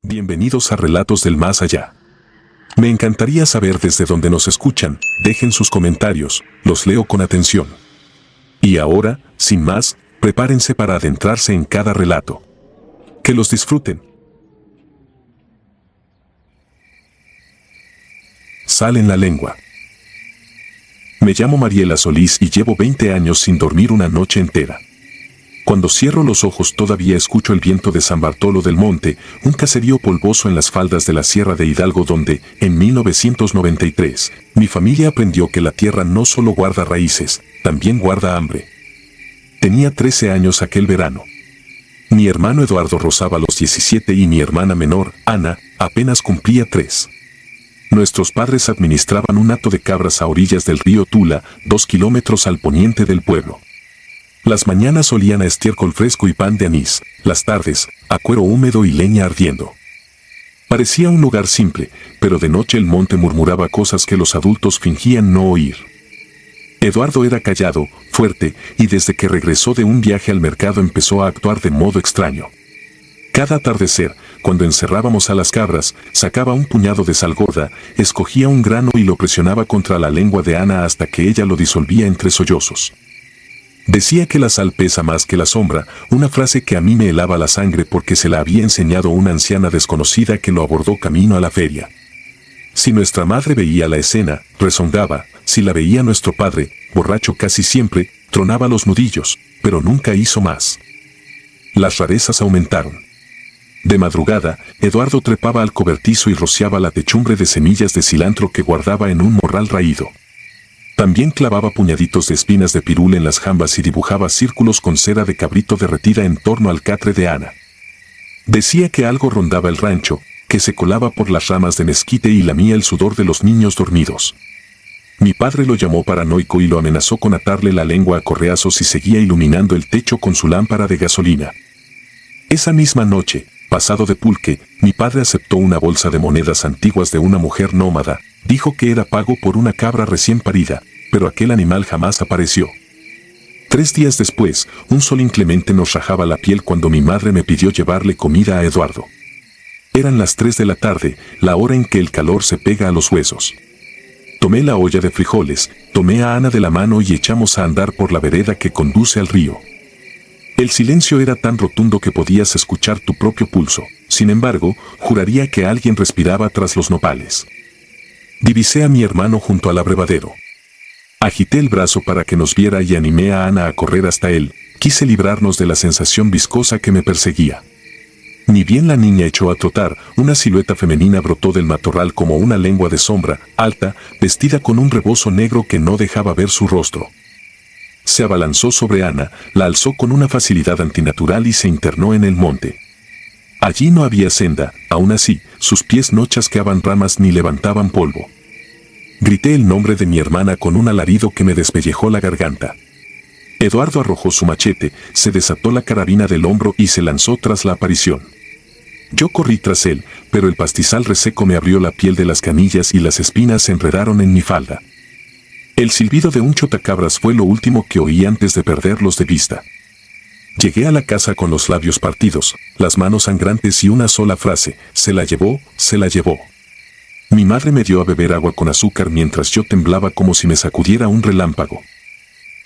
Bienvenidos a Relatos del Más Allá. Me encantaría saber desde dónde nos escuchan, dejen sus comentarios, los leo con atención. Y ahora, sin más, prepárense para adentrarse en cada relato. Que los disfruten. Sal en la lengua. Me llamo Mariela Solís y llevo 20 años sin dormir una noche entera. Cuando cierro los ojos todavía escucho el viento de San Bartolo del Monte, un caserío polvoso en las faldas de la Sierra de Hidalgo donde, en 1993, mi familia aprendió que la tierra no solo guarda raíces, también guarda hambre. Tenía 13 años aquel verano. Mi hermano Eduardo rozaba los 17 y mi hermana menor, Ana, apenas cumplía 3. Nuestros padres administraban un hato de cabras a orillas del río Tula, 2 kilómetros al poniente del pueblo. Las mañanas olían a estiércol fresco y pan de anís, las tardes, a cuero húmedo y leña ardiendo. Parecía un lugar simple, pero de noche el monte murmuraba cosas que los adultos fingían no oír. Eduardo era callado, fuerte, y desde que regresó de un viaje al mercado empezó a actuar de modo extraño. Cada atardecer, cuando encerrábamos a las cabras, sacaba un puñado de sal gorda, escogía un grano y lo presionaba contra la lengua de Ana hasta que ella lo disolvía entre sollozos. Decía que la sal pesa más que la sombra, una frase que a mí me helaba la sangre porque se la había enseñado una anciana desconocida que lo abordó camino a la feria. Si nuestra madre veía la escena, rezongaba, si la veía nuestro padre, borracho casi siempre, tronaba los nudillos, pero nunca hizo más. Las rarezas aumentaron. De madrugada, Eduardo trepaba al cobertizo y rociaba la techumbre de semillas de cilantro que guardaba en un morral raído. También clavaba puñaditos de espinas de pirul en las jambas y dibujaba círculos con cera de cabrito derretida en torno al catre de Ana. Decía que algo rondaba el rancho, que se colaba por las ramas de mezquite y lamía el sudor de los niños dormidos. Mi padre lo llamó paranoico y lo amenazó con atarle la lengua a correazos si seguía iluminando el techo con su lámpara de gasolina. Esa misma noche, pasado de pulque, mi padre aceptó una bolsa de monedas antiguas de una mujer nómada. Dijo que era pago por una cabra recién parida, pero aquel animal jamás apareció. 3 días después, un sol inclemente nos rajaba la piel cuando mi madre me pidió llevarle comida a Eduardo. Eran las 3 de la tarde, la hora en que el calor se pega a los huesos. Tomé la olla de frijoles, tomé a Ana de la mano y echamos a andar por la vereda que conduce al río. El silencio era tan rotundo que podías escuchar tu propio pulso, sin embargo, juraría que alguien respiraba tras los nopales. Divisé a mi hermano junto al abrevadero. Agité el brazo para que nos viera y animé a Ana a correr hasta él. Quise librarnos de la sensación viscosa que me perseguía. Ni bien la niña echó a trotar, una silueta femenina brotó del matorral como una lengua de sombra, alta, vestida con un rebozo negro que no dejaba ver su rostro. Se abalanzó sobre Ana, la alzó con una facilidad antinatural y se internó en el monte. Allí no había senda, aún así, sus pies no chasqueaban ramas ni levantaban polvo. Grité el nombre de mi hermana con un alarido que me despellejó la garganta. Eduardo arrojó su machete, se desató la carabina del hombro y se lanzó tras la aparición. Yo corrí tras él, pero el pastizal reseco me abrió la piel de las canillas y las espinas se enredaron en mi falda. El silbido de un chotacabras fue lo último que oí antes de perderlos de vista. Llegué a la casa con los labios partidos, las manos sangrantes y una sola frase: se la llevó, se la llevó. Mi madre me dio a beber agua con azúcar mientras yo temblaba como si me sacudiera un relámpago.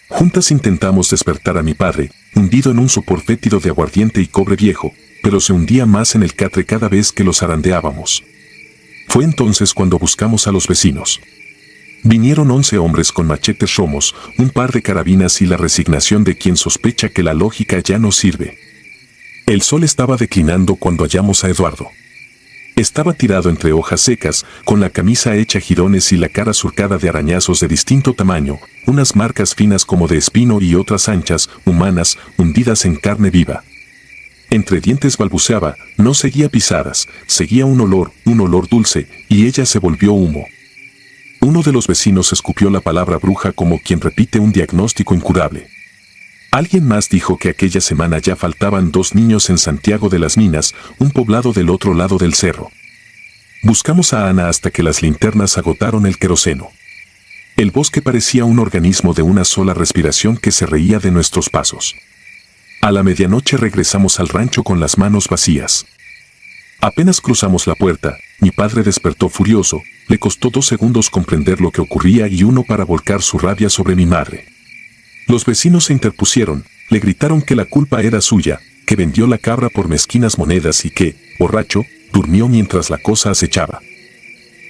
Juntas intentamos despertar a mi padre, hundido en un sopor fétido de aguardiente y cobre viejo, pero se hundía más en el catre cada vez que lo zarandeábamos. Fue entonces cuando buscamos a los vecinos. Vinieron 11 hombres con machetes romos, un par de carabinas y la resignación de quien sospecha que la lógica ya no sirve. El sol estaba declinando cuando hallamos a Eduardo. Estaba tirado entre hojas secas, con la camisa hecha jirones y la cara surcada de arañazos de distinto tamaño, unas marcas finas como de espino y otras anchas, humanas, hundidas en carne viva. Entre dientes balbuceaba, no seguía pisadas, seguía un olor dulce, y ella se volvió humo. Uno de los vecinos escupió la palabra bruja como quien repite un diagnóstico incurable. Alguien más dijo que aquella semana ya faltaban 2 niños en Santiago de las Minas, un poblado del otro lado del cerro. Buscamos a Ana hasta que las linternas agotaron el queroseno. El bosque parecía un organismo de una sola respiración que se reía de nuestros pasos. A la medianoche regresamos al rancho con las manos vacías. Apenas cruzamos la puerta, mi padre despertó furioso, le costó 2 segundos comprender lo que ocurría y 1 para volcar su rabia sobre mi madre. Los vecinos se interpusieron, le gritaron que la culpa era suya, que vendió la cabra por mezquinas monedas y que, borracho, durmió mientras la cosa acechaba.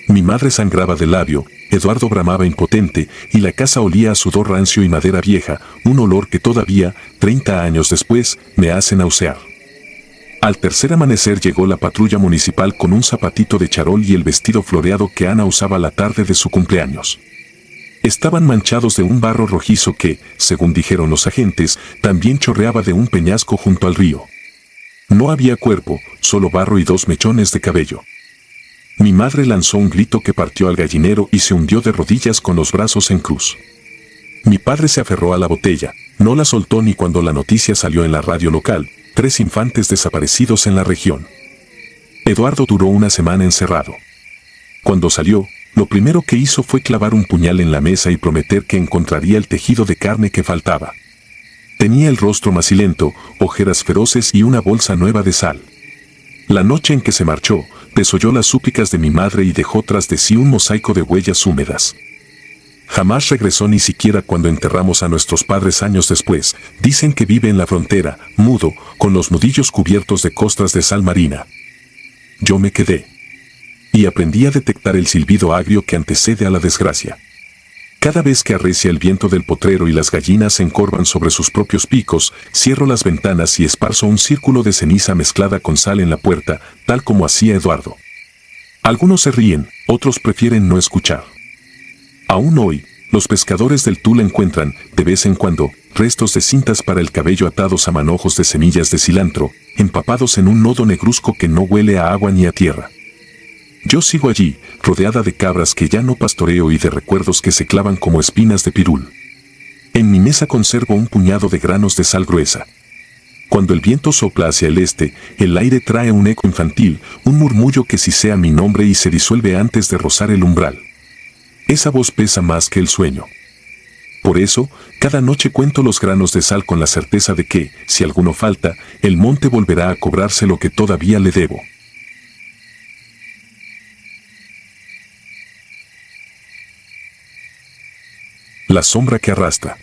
Mi madre sangraba del labio, Eduardo bramaba impotente y la casa olía a sudor rancio y madera vieja, un olor que todavía, 30 años después, me hace nausear. Al tercer amanecer llegó la patrulla municipal con un zapatito de charol y el vestido floreado que Ana usaba la tarde de su cumpleaños. Estaban manchados de un barro rojizo que, según dijeron los agentes, también chorreaba de un peñasco junto al río. No había cuerpo, solo barro y 2 mechones de cabello. Mi madre lanzó un grito que partió al gallinero y se hundió de rodillas con los brazos en cruz. Mi padre se aferró a la botella, no la soltó ni cuando la noticia salió en la radio local, 3 infantes desaparecidos en la región. Eduardo duró una semana encerrado. Cuando salió, lo primero que hizo fue clavar un puñal en la mesa y prometer que encontraría el tejido de carne que faltaba. Tenía el rostro macilento, ojeras feroces y una bolsa nueva de sal. La noche en que se marchó, desoyó las súplicas de mi madre y dejó tras de sí un mosaico de huellas húmedas. Jamás regresó ni siquiera cuando enterramos a nuestros padres años después. Dicen que vive en la frontera, mudo, con los nudillos cubiertos de costras de sal marina. Yo me quedé. Y aprendí a detectar el silbido agrio que antecede a la desgracia. Cada vez que arrecia el viento del potrero y las gallinas se encorvan sobre sus propios picos, cierro las ventanas y esparzo un círculo de ceniza mezclada con sal en la puerta, tal como hacía Eduardo. Algunos se ríen, otros prefieren no escuchar. Aún hoy, los pescadores del Tula encuentran, de vez en cuando, restos de cintas para el cabello atados a manojos de semillas de cilantro, empapados en un lodo negruzco que no huele a agua ni a tierra. Yo sigo allí, rodeada de cabras que ya no pastoreo y de recuerdos que se clavan como espinas de pirul. En mi mesa conservo un puñado de granos de sal gruesa. Cuando el viento sopla hacia el este, el aire trae un eco infantil, un murmullo que sisea mi nombre y se disuelve antes de rozar el umbral. Esa voz pesa más que el sueño. Por eso, cada noche cuento los granos de sal con la certeza de que, si alguno falta, el monte volverá a cobrarse lo que todavía le debo. La sombra que arrastra.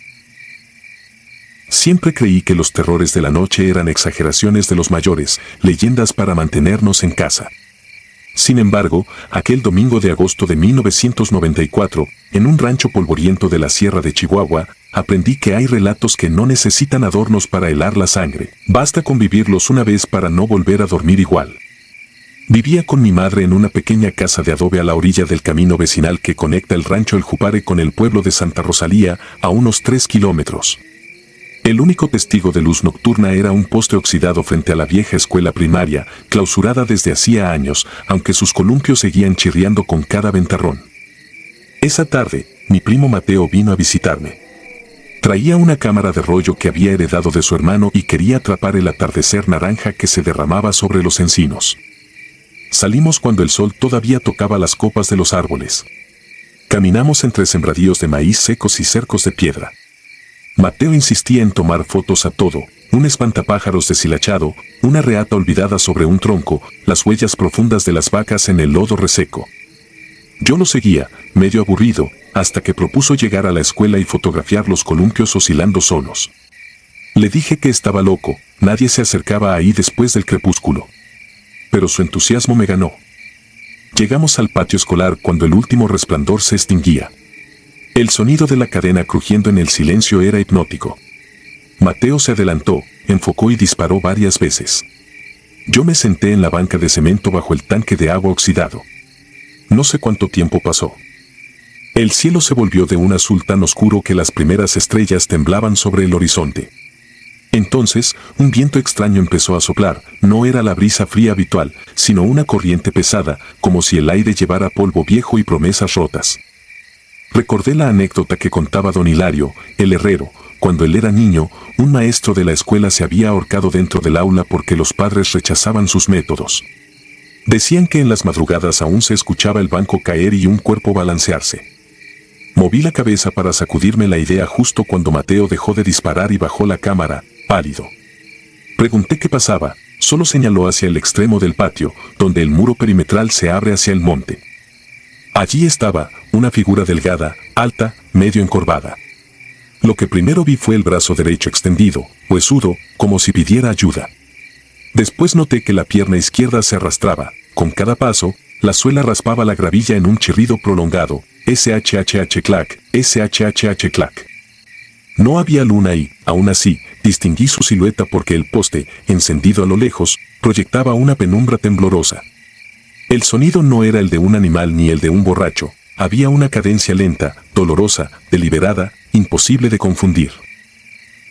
Siempre creí que los terrores de la noche eran exageraciones de los mayores, leyendas para mantenernos en casa. Sin embargo, aquel domingo de agosto de 1994, en un rancho polvoriento de la Sierra de Chihuahua, aprendí que hay relatos que no necesitan adornos para helar la sangre. Basta con vivirlos una vez para no volver a dormir igual. Vivía con mi madre en una pequeña casa de adobe a la orilla del camino vecinal que conecta el rancho El Jupare con el pueblo de Santa Rosalía, a unos 3 kilómetros. El único testigo de luz nocturna era un poste oxidado frente a la vieja escuela primaria, clausurada desde hacía años, aunque sus columpios seguían chirriando con cada ventarrón. Esa tarde, mi primo Mateo vino a visitarme. Traía una cámara de rollo que había heredado de su hermano y quería atrapar el atardecer naranja que se derramaba sobre los encinos. Salimos cuando el sol todavía tocaba las copas de los árboles. Caminamos entre sembradíos de maíz secos y cercos de piedra. Mateo insistía en tomar fotos a todo, un espantapájaros deshilachado, una reata olvidada sobre un tronco, las huellas profundas de las vacas en el lodo reseco. Yo lo seguía, medio aburrido, hasta que propuso llegar a la escuela y fotografiar los columpios oscilando solos. Le dije que estaba loco, nadie se acercaba ahí después del crepúsculo. Pero su entusiasmo me ganó. Llegamos al patio escolar cuando el último resplandor se extinguía. El sonido de la cadena crujiendo en el silencio era hipnótico. Mateo se adelantó, enfocó y disparó varias veces. Yo me senté en la banca de cemento bajo el tanque de agua oxidado. No sé cuánto tiempo pasó. El cielo se volvió de un azul tan oscuro que las primeras estrellas temblaban sobre el horizonte. Entonces, un viento extraño empezó a soplar, no era la brisa fría habitual, sino una corriente pesada, como si el aire llevara polvo viejo y promesas rotas. Recordé la anécdota que contaba don Hilario, el herrero, cuando él era niño, un maestro de la escuela se había ahorcado dentro del aula porque los padres rechazaban sus métodos. Decían que en las madrugadas aún se escuchaba el banco caer y un cuerpo balancearse. Moví la cabeza para sacudirme la idea justo cuando Mateo dejó de disparar y bajó la cámara, pálido. Pregunté qué pasaba, solo señaló hacia el extremo del patio, donde el muro perimetral se abre hacia el monte. Allí estaba, una figura delgada, alta, medio encorvada. Lo que primero vi fue el brazo derecho extendido, huesudo, como si pidiera ayuda. Después noté que la pierna izquierda se arrastraba. Con cada paso, la suela raspaba la gravilla en un chirrido prolongado, shhh clac, shhh clac. No había luna y, aún así, distinguí su silueta porque el poste, encendido a lo lejos, proyectaba una penumbra temblorosa. El sonido no era el de un animal ni el de un borracho, había una cadencia lenta, dolorosa, deliberada, imposible de confundir.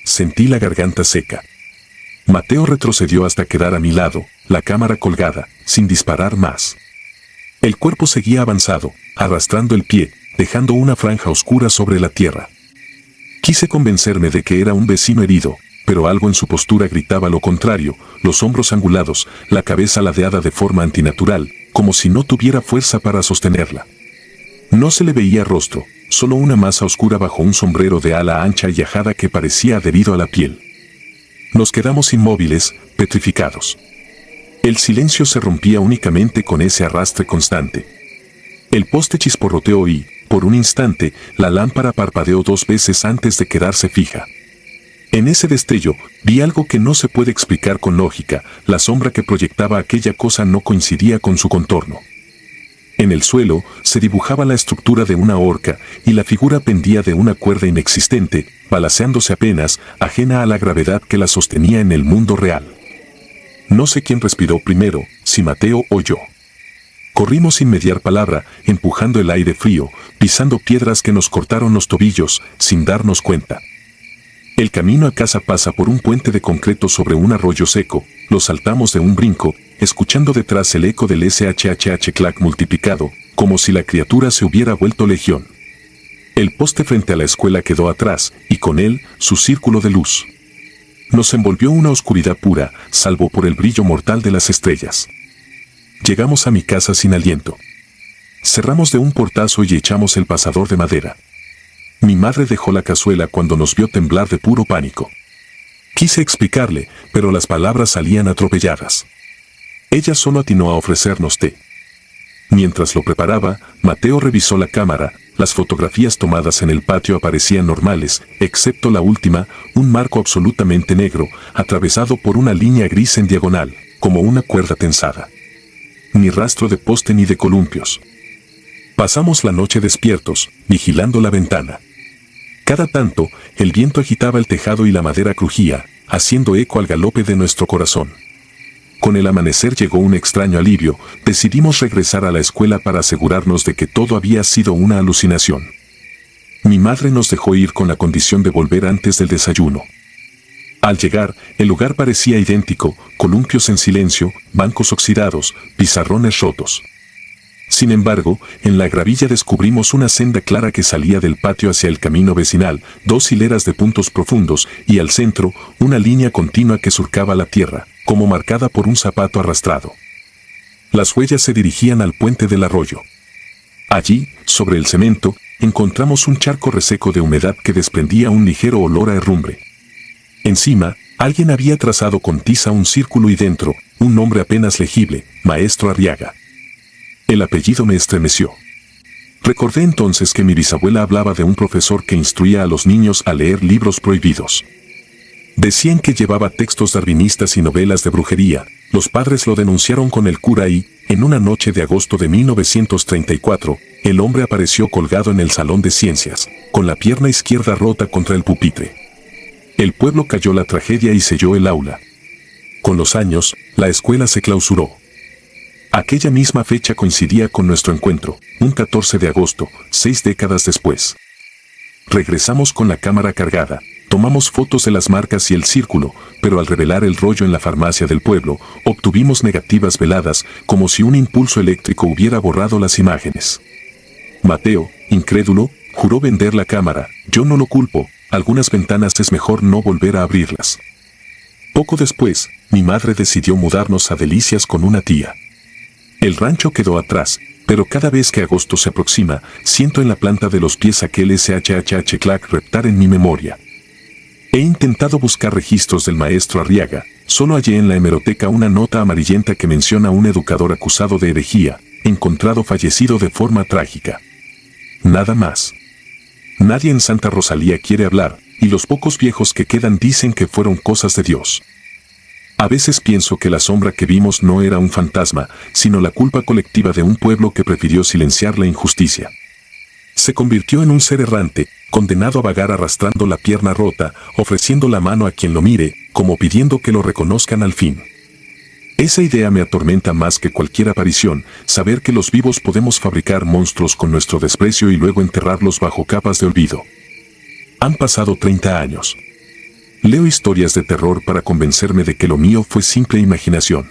Sentí la garganta seca. Mateo retrocedió hasta quedar a mi lado, la cámara colgada, sin disparar más. El cuerpo seguía avanzado, arrastrando el pie, dejando una franja oscura sobre la tierra. Quise convencerme de que era un vecino herido, pero algo en su postura gritaba lo contrario, los hombros angulados, la cabeza ladeada de forma antinatural, como si no tuviera fuerza para sostenerla. No se le veía rostro, solo una masa oscura bajo un sombrero de ala ancha y ajada que parecía adherido a la piel. Nos quedamos inmóviles, petrificados. El silencio se rompía únicamente con ese arrastre constante. El poste chisporroteó y, por un instante, la lámpara parpadeó 2 veces antes de quedarse fija. En ese destello, vi algo que no se puede explicar con lógica, la sombra que proyectaba aquella cosa no coincidía con su contorno. En el suelo, se dibujaba la estructura de una horca, y la figura pendía de una cuerda inexistente, balanceándose apenas, ajena a la gravedad que la sostenía en el mundo real. No sé quién respiró primero, si Mateo o yo. Corrimos sin mediar palabra, empujando el aire frío, pisando piedras que nos cortaron los tobillos, sin darnos cuenta. El camino a casa pasa por un puente de concreto sobre un arroyo seco, lo saltamos de un brinco, escuchando detrás el eco del shhh clac multiplicado, como si la criatura se hubiera vuelto legión. El poste frente a la escuela quedó atrás, y con él, su círculo de luz. Nos envolvió una oscuridad pura, salvo por el brillo mortal de las estrellas. Llegamos a mi casa sin aliento. Cerramos de un portazo y echamos el pasador de madera. Mi madre dejó la cazuela cuando nos vio temblar de puro pánico. Quise explicarle, pero las palabras salían atropelladas. Ella solo atinó a ofrecernos té. Mientras lo preparaba, Mateo revisó la cámara, las fotografías tomadas en el patio aparecían normales, excepto la última, un marco absolutamente negro, atravesado por una línea gris en diagonal, como una cuerda tensada. Ni rastro de poste ni de columpios. Pasamos la noche despiertos, vigilando la ventana. Cada tanto, el viento agitaba el tejado y la madera crujía, haciendo eco al galope de nuestro corazón. Con el amanecer llegó un extraño alivio, decidimos regresar a la escuela para asegurarnos de que todo había sido una alucinación. Mi madre nos dejó ir con la condición de volver antes del desayuno. Al llegar, el lugar parecía idéntico, columpios en silencio, bancos oxidados, pizarrones rotos. Sin embargo, en la gravilla descubrimos una senda clara que salía del patio hacia el camino vecinal, 2 hileras de puntos profundos, y al centro, una línea continua que surcaba la tierra, como marcada por un zapato arrastrado. Las huellas se dirigían al puente del arroyo. Allí, sobre el cemento, encontramos un charco reseco de humedad que desprendía un ligero olor a herrumbre. Encima, alguien había trazado con tiza un círculo y dentro, un nombre apenas legible, Maestro Arriaga. El apellido me estremeció. Recordé entonces que mi bisabuela hablaba de un profesor que instruía a los niños a leer libros prohibidos. Decían que llevaba textos darwinistas y novelas de brujería. Los padres lo denunciaron con el cura y, en una noche de agosto de 1934, el hombre apareció colgado en el salón de ciencias, con la pierna izquierda rota contra el pupitre. El pueblo cayó la tragedia y selló el aula. Con los años, la escuela se clausuró. Aquella misma fecha coincidía con nuestro encuentro, un 14 de agosto, 6 décadas después. Regresamos con la cámara cargada, tomamos fotos de las marcas y el círculo, pero al revelar el rollo en la farmacia del pueblo, obtuvimos negativas veladas, como si un impulso eléctrico hubiera borrado las imágenes. Mateo, incrédulo, juró vender la cámara. Yo no lo culpo, algunas ventanas es mejor no volver a abrirlas. Poco después, mi madre decidió mudarnos a Delicias con una tía. El rancho quedó atrás, pero cada vez que agosto se aproxima, siento en la planta de los pies aquel shhh clac reptar en mi memoria. He intentado buscar registros del maestro Arriaga, Solo hallé en la hemeroteca una nota amarillenta que menciona a un educador acusado de herejía, encontrado fallecido de forma trágica. Nada más. Nadie en Santa Rosalía quiere hablar, y los pocos viejos que quedan dicen que fueron cosas de Dios. A veces pienso que la sombra que vimos no era un fantasma, sino la culpa colectiva de un pueblo que prefirió silenciar la injusticia. Se convirtió en un ser errante, condenado a vagar arrastrando la pierna rota, ofreciendo la mano a quien lo mire, como pidiendo que lo reconozcan al fin. Esa idea me atormenta más que cualquier aparición, saber que los vivos podemos fabricar monstruos con nuestro desprecio y luego enterrarlos bajo capas de olvido. Han pasado 30 años. Leo historias de terror para convencerme de que lo mío fue simple imaginación.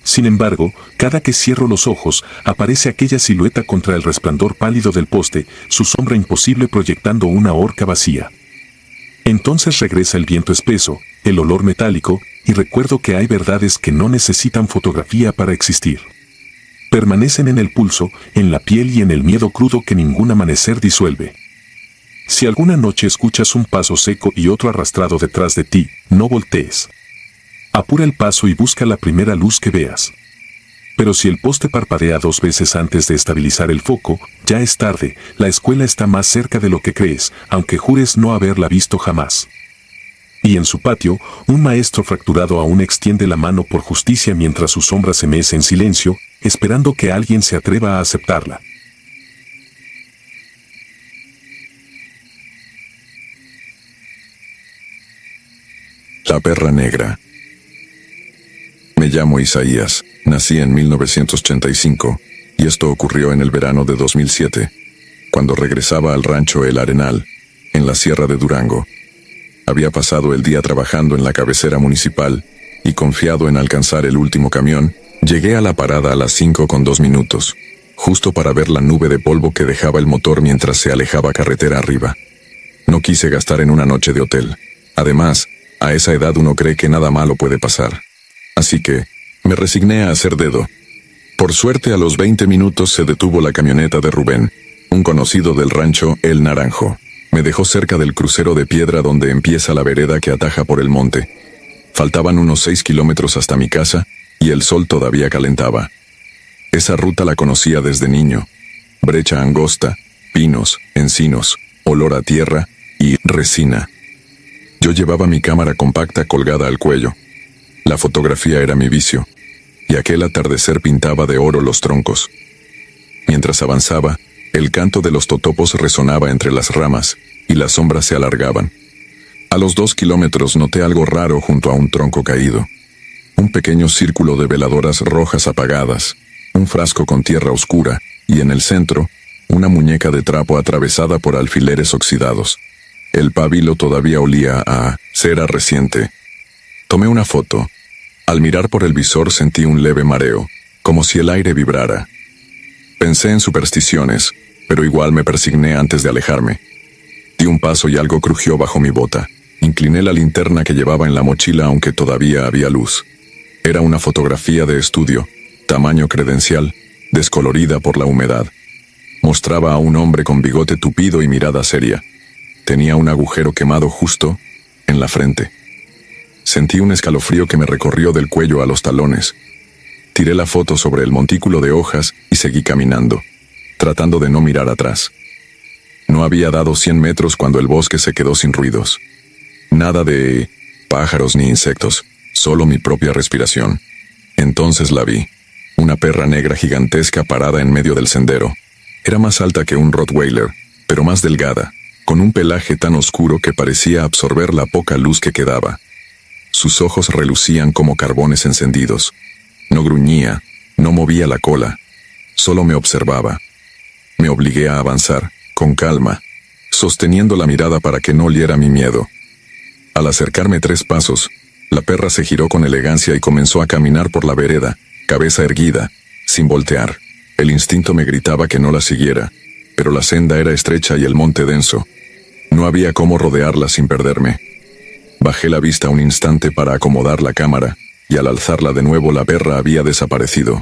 Sin embargo, cada que cierro los ojos, aparece aquella silueta contra el resplandor pálido del poste, su sombra imposible proyectando una horca vacía. Entonces regresa el viento espeso, el olor metálico, y recuerdo que hay verdades que no necesitan fotografía para existir. Permanecen en el pulso, en la piel y en el miedo crudo que ningún amanecer disuelve. Si alguna noche escuchas un paso seco y otro arrastrado detrás de ti, no voltees. Apura el paso y busca la primera luz que veas. Pero si el poste parpadea 2 veces antes de estabilizar el foco, ya es tarde, la escuela está más cerca de lo que crees, aunque jures no haberla visto jamás. Y en su patio, un maestro fracturado aún extiende la mano por justicia mientras su sombra se mece en silencio, esperando que alguien se atreva a aceptarla. La perra negra. Me llamo Isaías, nací en 1985, y esto ocurrió en el verano de 2007, cuando regresaba al rancho El Arenal, en la Sierra de Durango. Había pasado el día trabajando en la cabecera municipal, y confiado en alcanzar el último camión, llegué a la parada a las 5:02, justo para ver la nube de polvo que dejaba el motor mientras se alejaba carretera arriba. No quise gastar en una noche de hotel. Además, a esa edad uno cree que nada malo puede pasar. Así que, me resigné a hacer dedo. Por suerte a los 20 minutos se detuvo la camioneta de Rubén, un conocido del rancho El Naranjo. Me dejó cerca del crucero de piedra donde empieza la vereda que ataja por el monte. Faltaban unos 6 kilómetros hasta mi casa, y el sol todavía calentaba. Esa ruta la conocía desde niño. Brecha angosta, pinos, encinos, olor a tierra y resina. Yo llevaba mi cámara compacta colgada al cuello. La fotografía era mi vicio, y aquel atardecer pintaba de oro los troncos. Mientras avanzaba, el canto de los totopos resonaba entre las ramas, y las sombras se alargaban. A los 2 kilómetros noté algo raro junto a un tronco caído. Un pequeño círculo de veladoras rojas apagadas, un frasco con tierra oscura, y en el centro, una muñeca de trapo atravesada por alfileres oxidados. El pabilo todavía olía a cera reciente. Tomé una foto. Al mirar por el visor sentí un leve mareo, como si el aire vibrara. Pensé en supersticiones, pero igual me persigné antes de alejarme. Di un paso y algo crujió bajo mi bota. Incliné la linterna que llevaba en la mochila aunque todavía había luz. Era una fotografía de estudio, tamaño credencial, descolorida por la humedad. Mostraba a un hombre con bigote tupido y mirada seria. Tenía un agujero quemado justo en la frente. Sentí un escalofrío que me recorrió del cuello a los talones. Tiré la foto sobre el montículo de hojas y seguí caminando, tratando de no mirar atrás. No había dado 100 metros cuando el bosque se quedó sin ruidos. Nada de pájaros ni insectos, solo mi propia respiración. Entonces la vi. Una perra negra gigantesca parada en medio del sendero. Era más alta que un Rottweiler, pero más delgada, con un pelaje tan oscuro que parecía absorber la poca luz que quedaba. Sus ojos relucían como carbones encendidos. No gruñía, no movía la cola, solo me observaba. Me obligué a avanzar, con calma, sosteniendo la mirada para que no oliera mi miedo. Al acercarme 3 pasos, la perra se giró con elegancia y comenzó a caminar por la vereda, cabeza erguida, sin voltear. El instinto me gritaba que no la siguiera, pero la senda era estrecha y el monte denso. No había cómo rodearla sin perderme. Bajé la vista un instante para acomodar la cámara, y al alzarla de nuevo la perra había desaparecido.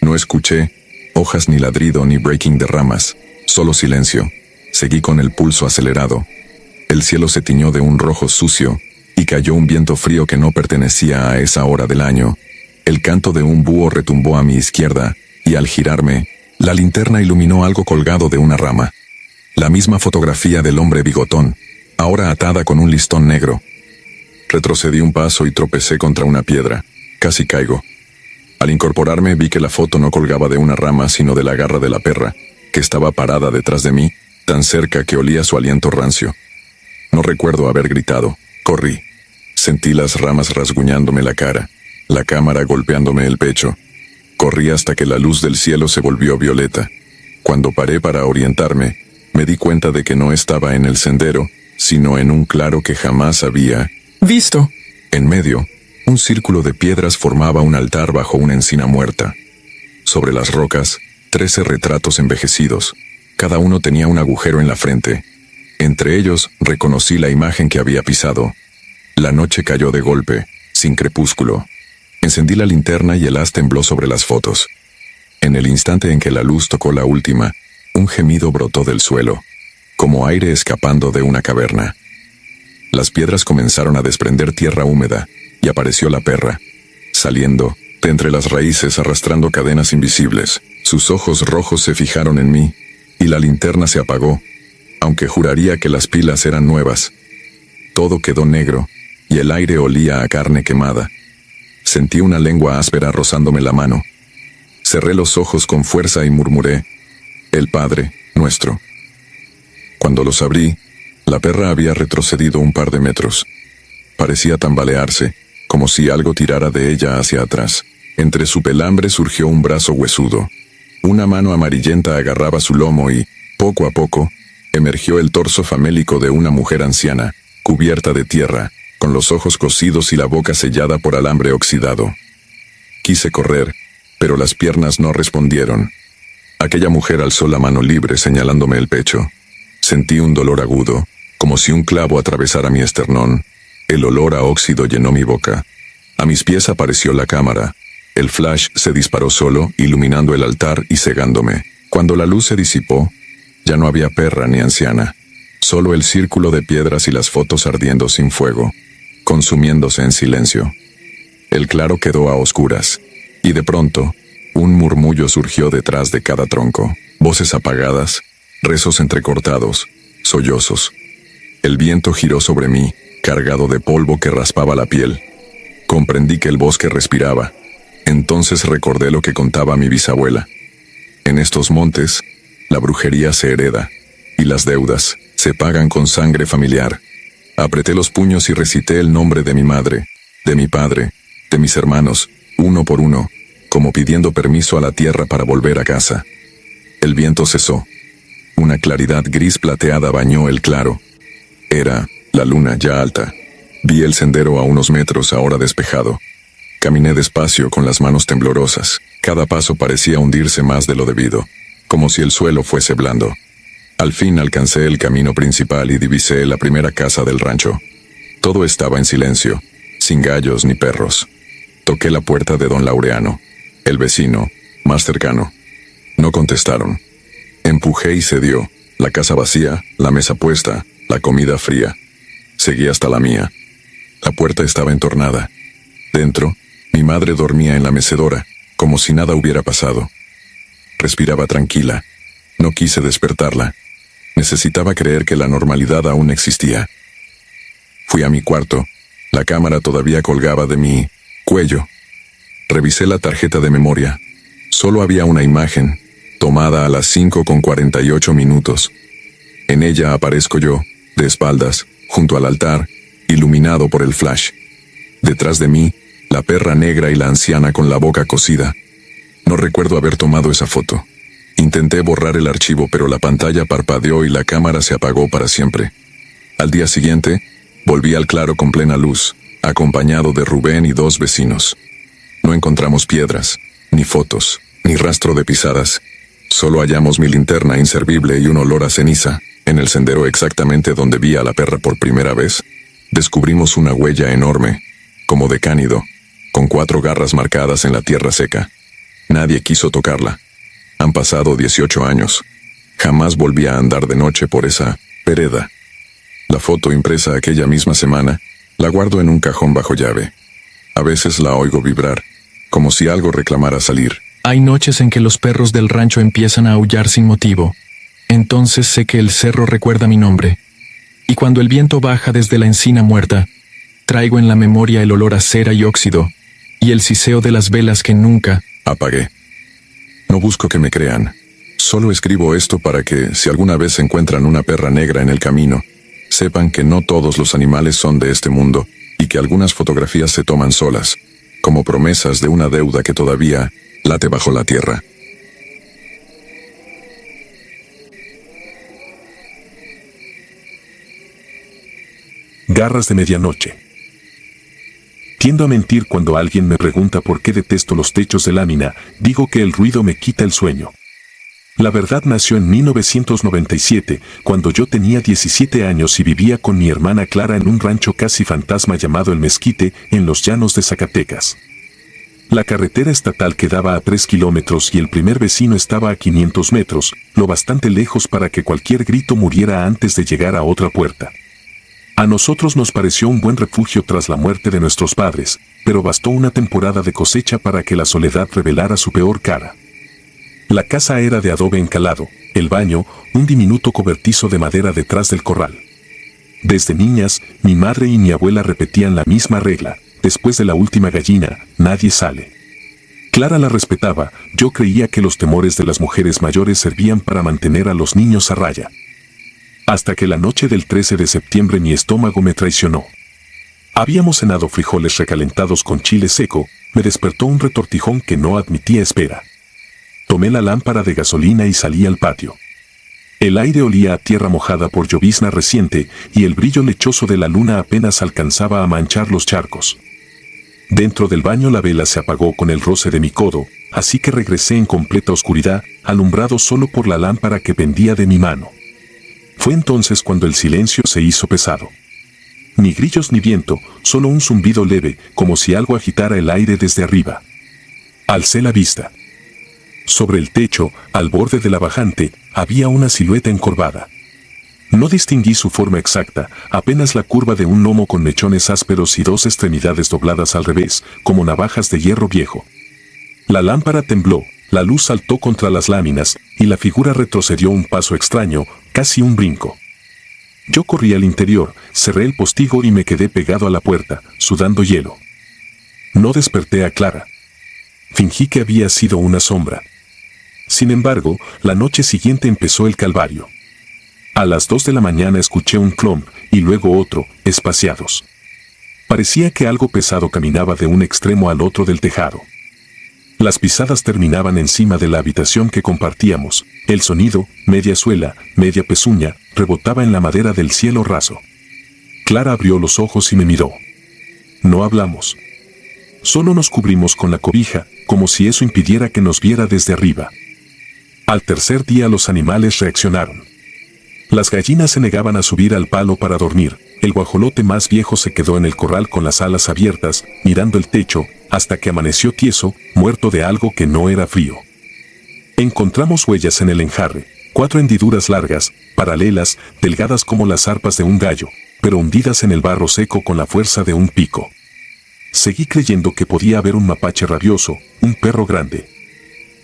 No escuché hojas ni ladrido ni breaking de ramas, solo silencio. Seguí con el pulso acelerado. El cielo se tiñó de un rojo sucio, y y cayó un viento frío que no pertenecía a esa hora del año. El canto de un búho retumbó a mi izquierda, y al girarme, la linterna iluminó algo colgado de una rama. La misma fotografía del hombre bigotón, ahora atada con un listón negro. Retrocedí un paso y tropecé contra una piedra. Casi caigo. Al incorporarme vi que la foto no colgaba de una rama sino de la garra de la perra, que estaba parada detrás de mí, tan cerca que olía su aliento rancio. No recuerdo haber gritado. Corrí. Sentí las ramas rasguñándome la cara, la cámara golpeándome el pecho. Corrí hasta que la luz del cielo se volvió violeta. Cuando paré para orientarme, me di cuenta de que no estaba en el sendero, sino en un claro que jamás había visto. En medio, un círculo de piedras formaba un altar bajo una encina muerta. Sobre las rocas, 13 retratos envejecidos. Cada uno tenía un agujero en la frente. Entre ellos, reconocí la imagen que había pisado. La noche cayó de golpe, sin crepúsculo. Encendí la linterna y el haz tembló sobre las fotos. En el instante en que la luz tocó la última, un gemido brotó del suelo, como aire escapando de una caverna. Las piedras comenzaron a desprender tierra húmeda, y apareció la perra, saliendo de entre las raíces arrastrando cadenas invisibles. Sus ojos rojos se fijaron en mí, y la linterna se apagó, aunque juraría que las pilas eran nuevas. Todo quedó negro, y el aire olía a carne quemada. Sentí una lengua áspera rozándome la mano. Cerré los ojos con fuerza y murmuré: «El Padre Nuestro». Cuando los abrí, la perra había retrocedido un par de metros. Parecía tambalearse, como si algo tirara de ella hacia atrás. Entre su pelambre surgió un brazo huesudo. Una mano amarillenta agarraba su lomo y, poco a poco, emergió el torso famélico de una mujer anciana, cubierta de tierra, con los ojos cosidos y la boca sellada por alambre oxidado. Quise correr, pero las piernas no respondieron. Aquella mujer alzó la mano libre señalándome el pecho. Sentí un dolor agudo, como si un clavo atravesara mi esternón. El olor a óxido llenó mi boca. A mis pies apareció la cámara. El flash se disparó solo, iluminando el altar y cegándome. Cuando la luz se disipó, ya no había perra ni anciana. Solo el círculo de piedras y las fotos ardiendo sin fuego, consumiéndose en silencio. El claro quedó a oscuras, y de pronto, un murmullo surgió detrás de cada tronco. Voces apagadas, rezos entrecortados, sollozos. El viento giró sobre mí, cargado de polvo que raspaba la piel. Comprendí que el bosque respiraba. Entonces recordé lo que contaba mi bisabuela. En estos montes, la brujería se hereda, y las deudas se pagan con sangre familiar. Apreté los puños y recité el nombre de mi madre, de mi padre, de mis hermanos, uno por uno, como pidiendo permiso a la tierra para volver a casa. El viento cesó. Una claridad gris plateada bañó el claro. Era la luna ya alta. Vi el sendero a unos metros ahora despejado. Caminé despacio con las manos temblorosas. Cada paso parecía hundirse más de lo debido, como si el suelo fuese blando. Al fin alcancé el camino principal y divisé la primera casa del rancho. Todo estaba en silencio, sin gallos ni perros. Toqué la puerta de don Laureano, el vecino, más cercano. No contestaron. Empujé y cedió. La casa vacía, la mesa puesta, la comida fría. Seguí hasta la mía. La puerta estaba entornada. Dentro, mi madre dormía en la mecedora, como si nada hubiera pasado. Respiraba tranquila. No quise despertarla. Necesitaba creer que la normalidad aún existía. Fui a mi cuarto. La cámara todavía colgaba de mi cuello. Revisé la tarjeta de memoria. Solo había una imagen, tomada a las 5:48. En ella aparezco yo, de espaldas, junto al altar, iluminado por el flash. Detrás de mí, la perra negra y la anciana con la boca cosida. No recuerdo haber tomado esa foto. Intenté borrar el archivo, pero la pantalla parpadeó y la cámara se apagó para siempre. Al día siguiente, volví al claro con plena luz, acompañado de Rubén y 2 vecinos. No encontramos piedras, ni fotos, ni rastro de pisadas. Solo hallamos mi linterna inservible y un olor a ceniza. En el sendero exactamente donde vi a la perra por primera vez, descubrimos una huella enorme, como de cánido, con 4 garras marcadas en la tierra seca. Nadie quiso tocarla. Han pasado 18 años. Jamás volví a andar de noche por esa vereda. La foto impresa aquella misma semana La guardo en un cajón bajo llave. A veces la oigo vibrar, como si algo reclamara salir. Hay noches en que los perros del rancho empiezan a aullar sin motivo. Entonces sé que el cerro recuerda mi nombre. Y cuando el viento baja desde la encina muerta, traigo en la memoria el olor a cera y óxido, y el siseo de las velas que nunca apagué. No busco que me crean. Solo escribo esto para que, si alguna vez encuentran una perra negra en el camino, sepan que no todos los animales son de este mundo, y que algunas fotografías se toman solas, como promesas de una deuda que todavía late bajo la tierra. Garras de medianoche. Tiendo a mentir cuando alguien me pregunta por qué detesto los techos de lámina, digo que el ruido me quita el sueño. La verdad nació en 1997, cuando yo tenía 17 años y vivía con mi hermana Clara en un rancho casi fantasma llamado El Mezquite, en los llanos de Zacatecas. La carretera estatal quedaba a 3 kilómetros y el primer vecino estaba a 500 metros, lo bastante lejos para que cualquier grito muriera antes de llegar a otra puerta. A nosotros nos pareció un buen refugio tras la muerte de nuestros padres, pero bastó una temporada de cosecha para que la soledad revelara su peor cara. La casa era de adobe encalado, el baño, un diminuto cobertizo de madera detrás del corral. Desde niñas, mi madre y mi abuela repetían la misma regla: después de la última gallina, nadie sale. Clara la respetaba, yo creía que los temores de las mujeres mayores servían para mantener a los niños a raya. Hasta que la noche del 13 de septiembre mi estómago me traicionó. Habíamos cenado frijoles recalentados con chile seco, me despertó un retortijón que no admitía espera. Tomé la lámpara de gasolina y salí al patio. El aire olía a tierra mojada por llovizna reciente y el brillo lechoso de la luna apenas alcanzaba a manchar los charcos. Dentro del baño la vela se apagó con el roce de mi codo, así que regresé en completa oscuridad, alumbrado solo por la lámpara que pendía de mi mano. Fue entonces cuando el silencio se hizo pesado. Ni grillos ni viento, solo un zumbido leve, como si algo agitara el aire desde arriba. Alcé la vista. Sobre el techo, al borde de la bajante, había una silueta encorvada. No distinguí su forma exacta, apenas la curva de un lomo con mechones ásperos y dos extremidades dobladas al revés, como navajas de hierro viejo. La lámpara tembló, la luz saltó contra las láminas, y la figura retrocedió un paso extraño, casi un brinco. Yo corrí al interior, cerré el postigo y me quedé pegado a la puerta, sudando hielo. No desperté a Clara. Fingí que había sido una sombra. Sin embargo, la noche siguiente empezó el calvario. A las 2 de la mañana escuché un clomp, y luego otro, espaciados. Parecía que algo pesado caminaba de un extremo al otro del tejado. Las pisadas terminaban encima de la habitación que compartíamos. El sonido, media suela, media pezuña, rebotaba en la madera del cielo raso. Clara abrió los ojos y me miró. No hablamos. Solo nos cubrimos con la cobija, como si eso impidiera que nos viera desde arriba. Al tercer día los animales reaccionaron. Las gallinas se negaban a subir al palo para dormir. El guajolote más viejo se quedó en el corral con las alas abiertas, mirando el techo, hasta que amaneció tieso, muerto de algo que no era frío. Encontramos huellas en el enjarre, 4 hendiduras largas, paralelas, delgadas como las arpas de un gallo, pero hundidas en el barro seco con la fuerza de un pico. Seguí creyendo que podía haber un mapache rabioso, un perro grande.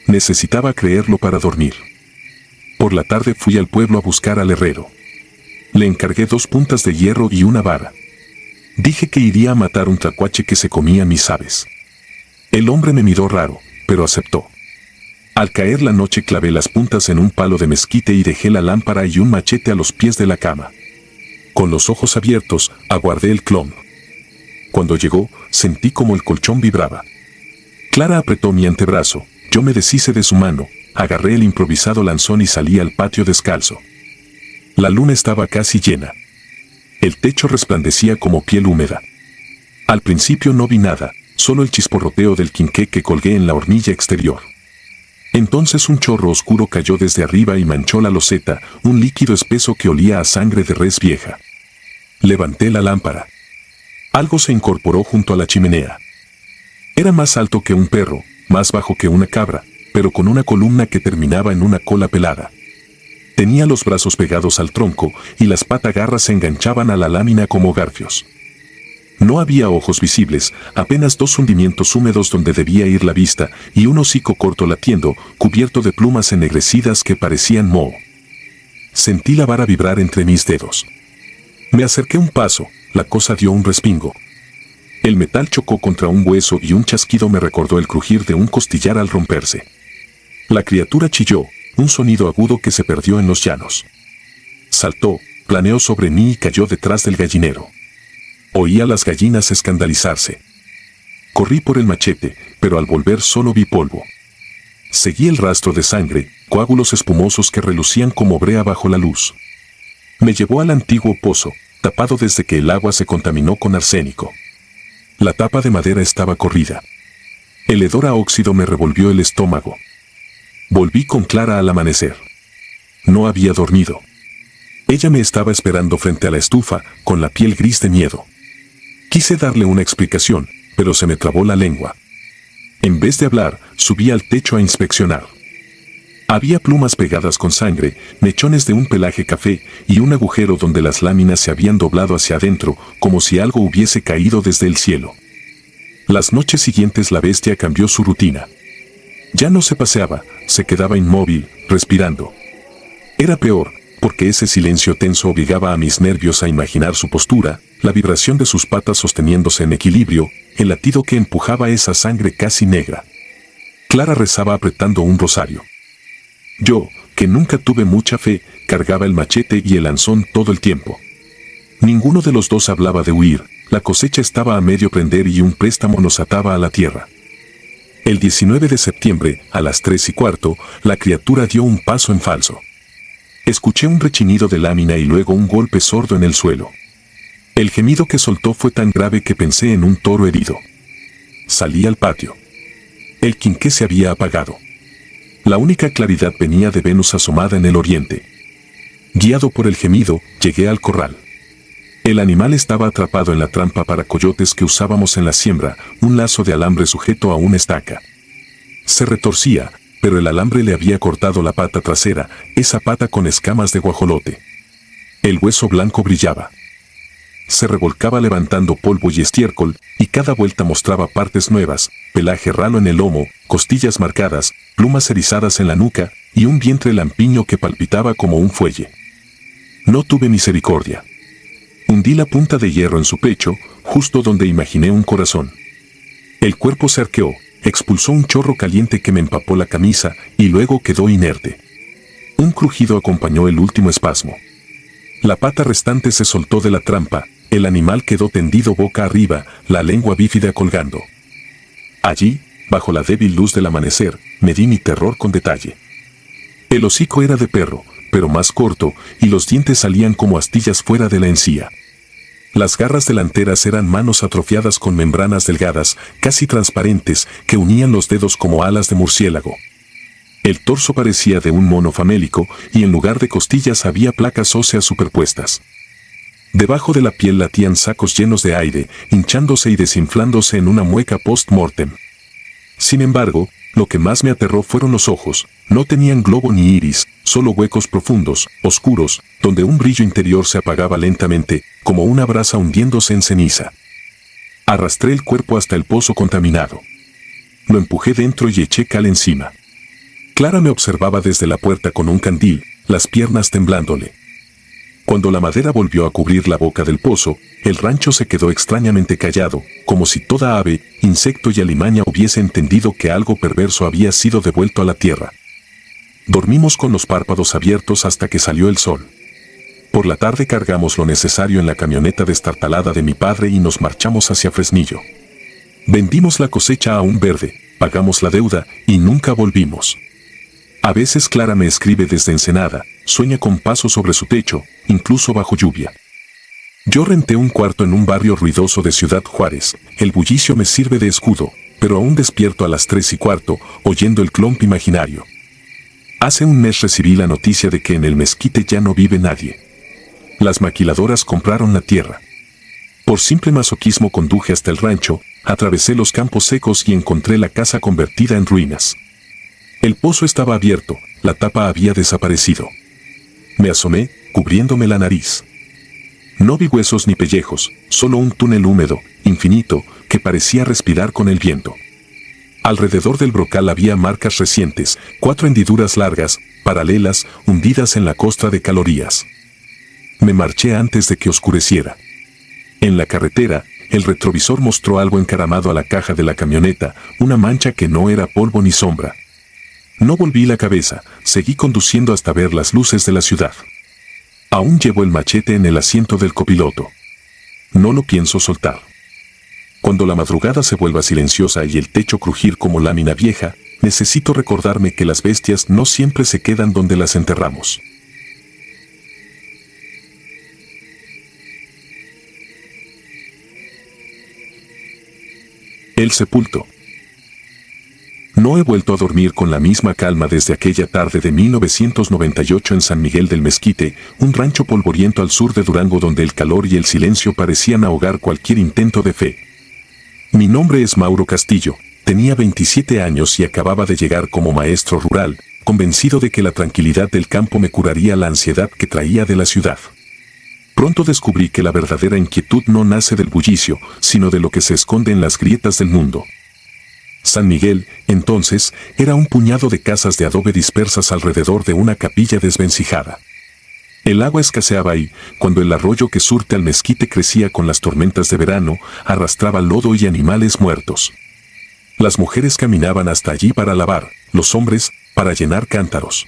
Necesitaba creerlo para dormir. Por la tarde fui al pueblo a buscar al herrero. Le encargué 2 puntas de hierro y una vara. Dije que iría a matar un tlacuache que se comía mis aves. El hombre me miró raro, pero aceptó. Al caer la noche clavé las puntas en un palo de mezquite y dejé la lámpara y un machete a los pies de la cama. Con los ojos abiertos, aguardé el clon. Cuando llegó, sentí como el colchón vibraba. Clara apretó mi antebrazo, yo me deshice de su mano, agarré el improvisado lanzón y salí al patio descalzo. La luna estaba casi llena. El techo resplandecía como piel húmeda. Al principio no vi nada, solo el chisporroteo del quinqué que colgué en la hornilla exterior. Entonces un chorro oscuro cayó desde arriba y manchó la loseta, un líquido espeso que olía a sangre de res vieja. Levanté la lámpara. Algo se incorporó junto a la chimenea. Era más alto que un perro, más bajo que una cabra, pero con una columna que terminaba en una cola pelada. Tenía los brazos pegados al tronco y las patagarras se enganchaban a la lámina como garfios. No había ojos visibles, apenas 2 hundimientos húmedos donde debía ir la vista y un hocico corto latiendo, cubierto de plumas ennegrecidas que parecían moho. Sentí la vara vibrar entre mis dedos. Me acerqué un paso, la cosa dio un respingo. El metal chocó contra un hueso y un chasquido me recordó el crujir de un costillar al romperse. La criatura chilló, un sonido agudo que se perdió en los llanos. Saltó, planeó sobre mí y cayó detrás del gallinero. Oí a las gallinas escandalizarse. Corrí por el machete, pero al volver solo vi polvo. Seguí el rastro de sangre, coágulos espumosos que relucían como brea bajo la luz. Me llevó al antiguo pozo, tapado desde que el agua se contaminó con arsénico. La tapa de madera estaba corrida. El hedor a óxido me revolvió el estómago. Volví con Clara al amanecer. No había dormido. Ella me estaba esperando frente a la estufa, con la piel gris de miedo. Quise darle una explicación, pero se me trabó la lengua. En vez de hablar, subí al techo a inspeccionar. Había plumas pegadas con sangre, mechones de un pelaje café y un agujero donde las láminas se habían doblado hacia adentro, como si algo hubiese caído desde el cielo. Las noches siguientes la bestia cambió su rutina. Ya no se paseaba, se quedaba inmóvil, respirando. Era peor, porque ese silencio tenso obligaba a mis nervios a imaginar su postura, la vibración de sus patas sosteniéndose en equilibrio, el latido que empujaba esa sangre casi negra. Clara rezaba apretando un rosario. Yo, que nunca tuve mucha fe, cargaba el machete y el lanzón todo el tiempo. Ninguno de los dos hablaba de huir, la cosecha estaba a medio prender y un préstamo nos ataba a la tierra. El 19 de septiembre, a las 3:15, la criatura dio un paso en falso. Escuché un rechinido de lámina y luego un golpe sordo en el suelo. El gemido que soltó fue tan grave que pensé en un toro herido. Salí al patio. El quinqué se había apagado. La única claridad venía de Venus asomada en el oriente. Guiado por el gemido, llegué al corral. El animal estaba atrapado en la trampa para coyotes que usábamos en la siembra, un lazo de alambre sujeto a una estaca. Se retorcía, pero el alambre le había cortado la pata trasera, esa pata con escamas de guajolote. El hueso blanco brillaba. Se revolcaba levantando polvo y estiércol, y cada vuelta mostraba partes nuevas, pelaje ralo en el lomo, costillas marcadas, plumas erizadas en la nuca, y un vientre lampiño que palpitaba como un fuelle. No tuve misericordia. Hundí la punta de hierro en su pecho, justo donde imaginé un corazón. El cuerpo se arqueó, expulsó un chorro caliente que me empapó la camisa, y luego quedó inerte. Un crujido acompañó el último espasmo. La pata restante se soltó de la trampa, el animal quedó tendido boca arriba, la lengua bífida colgando. Allí, bajo la débil luz del amanecer, medí mi terror con detalle. El hocico era de perro, pero más corto, y los dientes salían como astillas fuera de la encía. Las garras delanteras eran manos atrofiadas con membranas delgadas, casi transparentes, que unían los dedos como alas de murciélago. El torso parecía de un mono famélico, y en lugar de costillas había placas óseas superpuestas. Debajo de la piel latían sacos llenos de aire, hinchándose y desinflándose en una mueca post-mortem. Sin embargo, lo que más me aterró fueron los ojos. No tenían globo ni iris, solo huecos profundos, oscuros, donde un brillo interior se apagaba lentamente, como una brasa hundiéndose en ceniza. Arrastré el cuerpo hasta el pozo contaminado. Lo empujé dentro y eché cal encima. Clara me observaba desde la puerta con un candil, las piernas temblándole. Cuando la madera volvió a cubrir la boca del pozo, el rancho se quedó extrañamente callado, como si toda ave, insecto y alimaña hubiese entendido que algo perverso había sido devuelto a la tierra. Dormimos con los párpados abiertos hasta que salió el sol. Por la tarde cargamos lo necesario en la camioneta destartalada de mi padre y nos marchamos hacia Fresnillo. Vendimos la cosecha a un verde, pagamos la deuda y nunca volvimos. A veces Clara me escribe desde Ensenada, sueña con pasos sobre su techo, incluso bajo lluvia. Yo renté un cuarto en un barrio ruidoso de Ciudad Juárez, el bullicio me sirve de escudo, pero aún despierto a las 3:15, oyendo el clomp imaginario. Hace un mes recibí la noticia de que en el mezquite ya no vive nadie. Las maquiladoras compraron la tierra. Por simple masoquismo conduje hasta el rancho, atravesé los campos secos y encontré la casa convertida en ruinas. El pozo estaba abierto, la tapa había desaparecido. Me asomé, cubriéndome la nariz. No vi huesos ni pellejos, solo un túnel húmedo, infinito, que parecía respirar con el viento. Alrededor del brocal había marcas recientes, 4 hendiduras largas, paralelas, hundidas en la costra de calorías. Me marché antes de que oscureciera. En la carretera, el retrovisor mostró algo encaramado a la caja de la camioneta, una mancha que no era polvo ni sombra. No volví la cabeza, seguí conduciendo hasta ver las luces de la ciudad. Aún llevo el machete en el asiento del copiloto. No lo pienso soltar. Cuando la madrugada se vuelva silenciosa y el techo crujir como lámina vieja, necesito recordarme que las bestias no siempre se quedan donde las enterramos. El sepulto. No he vuelto a dormir con la misma calma desde aquella tarde de 1998 en San Miguel del Mezquite, un rancho polvoriento al sur de Durango donde el calor y el silencio parecían ahogar cualquier intento de fe. Mi nombre es Mauro Castillo, tenía 27 años y acababa de llegar como maestro rural, convencido de que la tranquilidad del campo me curaría la ansiedad que traía de la ciudad. Pronto descubrí que la verdadera inquietud no nace del bullicio, sino de lo que se esconde en las grietas del mundo. San Miguel, entonces, era un puñado de casas de adobe dispersas alrededor de una capilla desvencijada. El agua escaseaba ahí, cuando el arroyo que surte al mezquite crecía con las tormentas de verano, arrastraba lodo y animales muertos. Las mujeres caminaban hasta allí para lavar, los hombres, para llenar cántaros.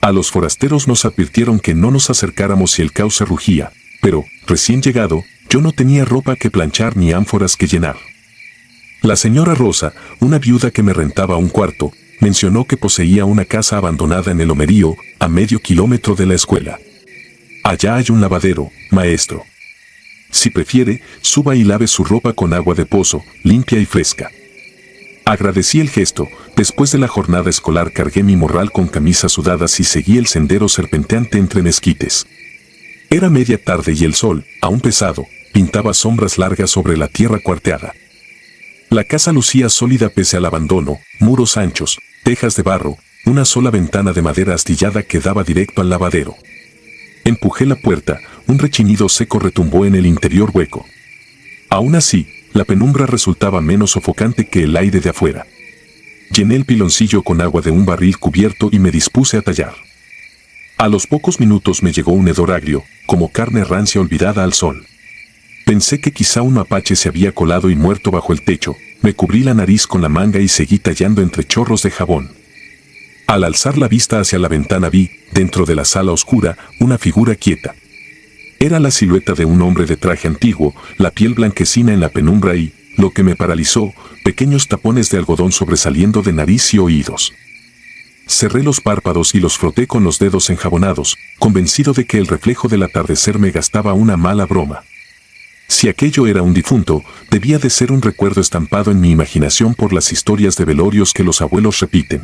A los forasteros nos advirtieron que no nos acercáramos si el cauce rugía, pero, recién llegado, yo no tenía ropa que planchar ni ánforas que llenar. La señora Rosa, una viuda que me rentaba un cuarto, mencionó que poseía una casa abandonada en el Homerío, a medio kilómetro de la escuela. Allá hay un lavadero, maestro. Si prefiere, suba y lave su ropa con agua de pozo, limpia y fresca. Agradecí el gesto. Después de la jornada escolar cargué mi morral con camisas sudadas y seguí el sendero serpenteante entre mezquites. Era media tarde y el sol, aún pesado, pintaba sombras largas sobre la tierra cuarteada. La casa lucía sólida pese al abandono, muros anchos, tejas de barro, una sola ventana de madera astillada que daba directo al lavadero. Empujé la puerta, un rechinido seco retumbó en el interior hueco. Aún así, la penumbra resultaba menos sofocante que el aire de afuera. Llené el piloncillo con agua de un barril cubierto y me dispuse a tallar. A los pocos minutos me llegó un hedor agrio, como carne rancia olvidada al sol. Pensé que quizá un mapache se había colado y muerto bajo el techo. Me cubrí la nariz con la manga y seguí tallando entre chorros de jabón. Al alzar la vista hacia la ventana vi, dentro de la sala oscura, una figura quieta. Era la silueta de un hombre de traje antiguo, la piel blanquecina en la penumbra y, lo que me paralizó, pequeños tapones de algodón sobresaliendo de nariz y oídos. Cerré los párpados y los froté con los dedos enjabonados, convencido de que el reflejo del atardecer me gastaba una mala broma. Si aquello era un difunto, debía de ser un recuerdo estampado en mi imaginación por las historias de velorios que los abuelos repiten.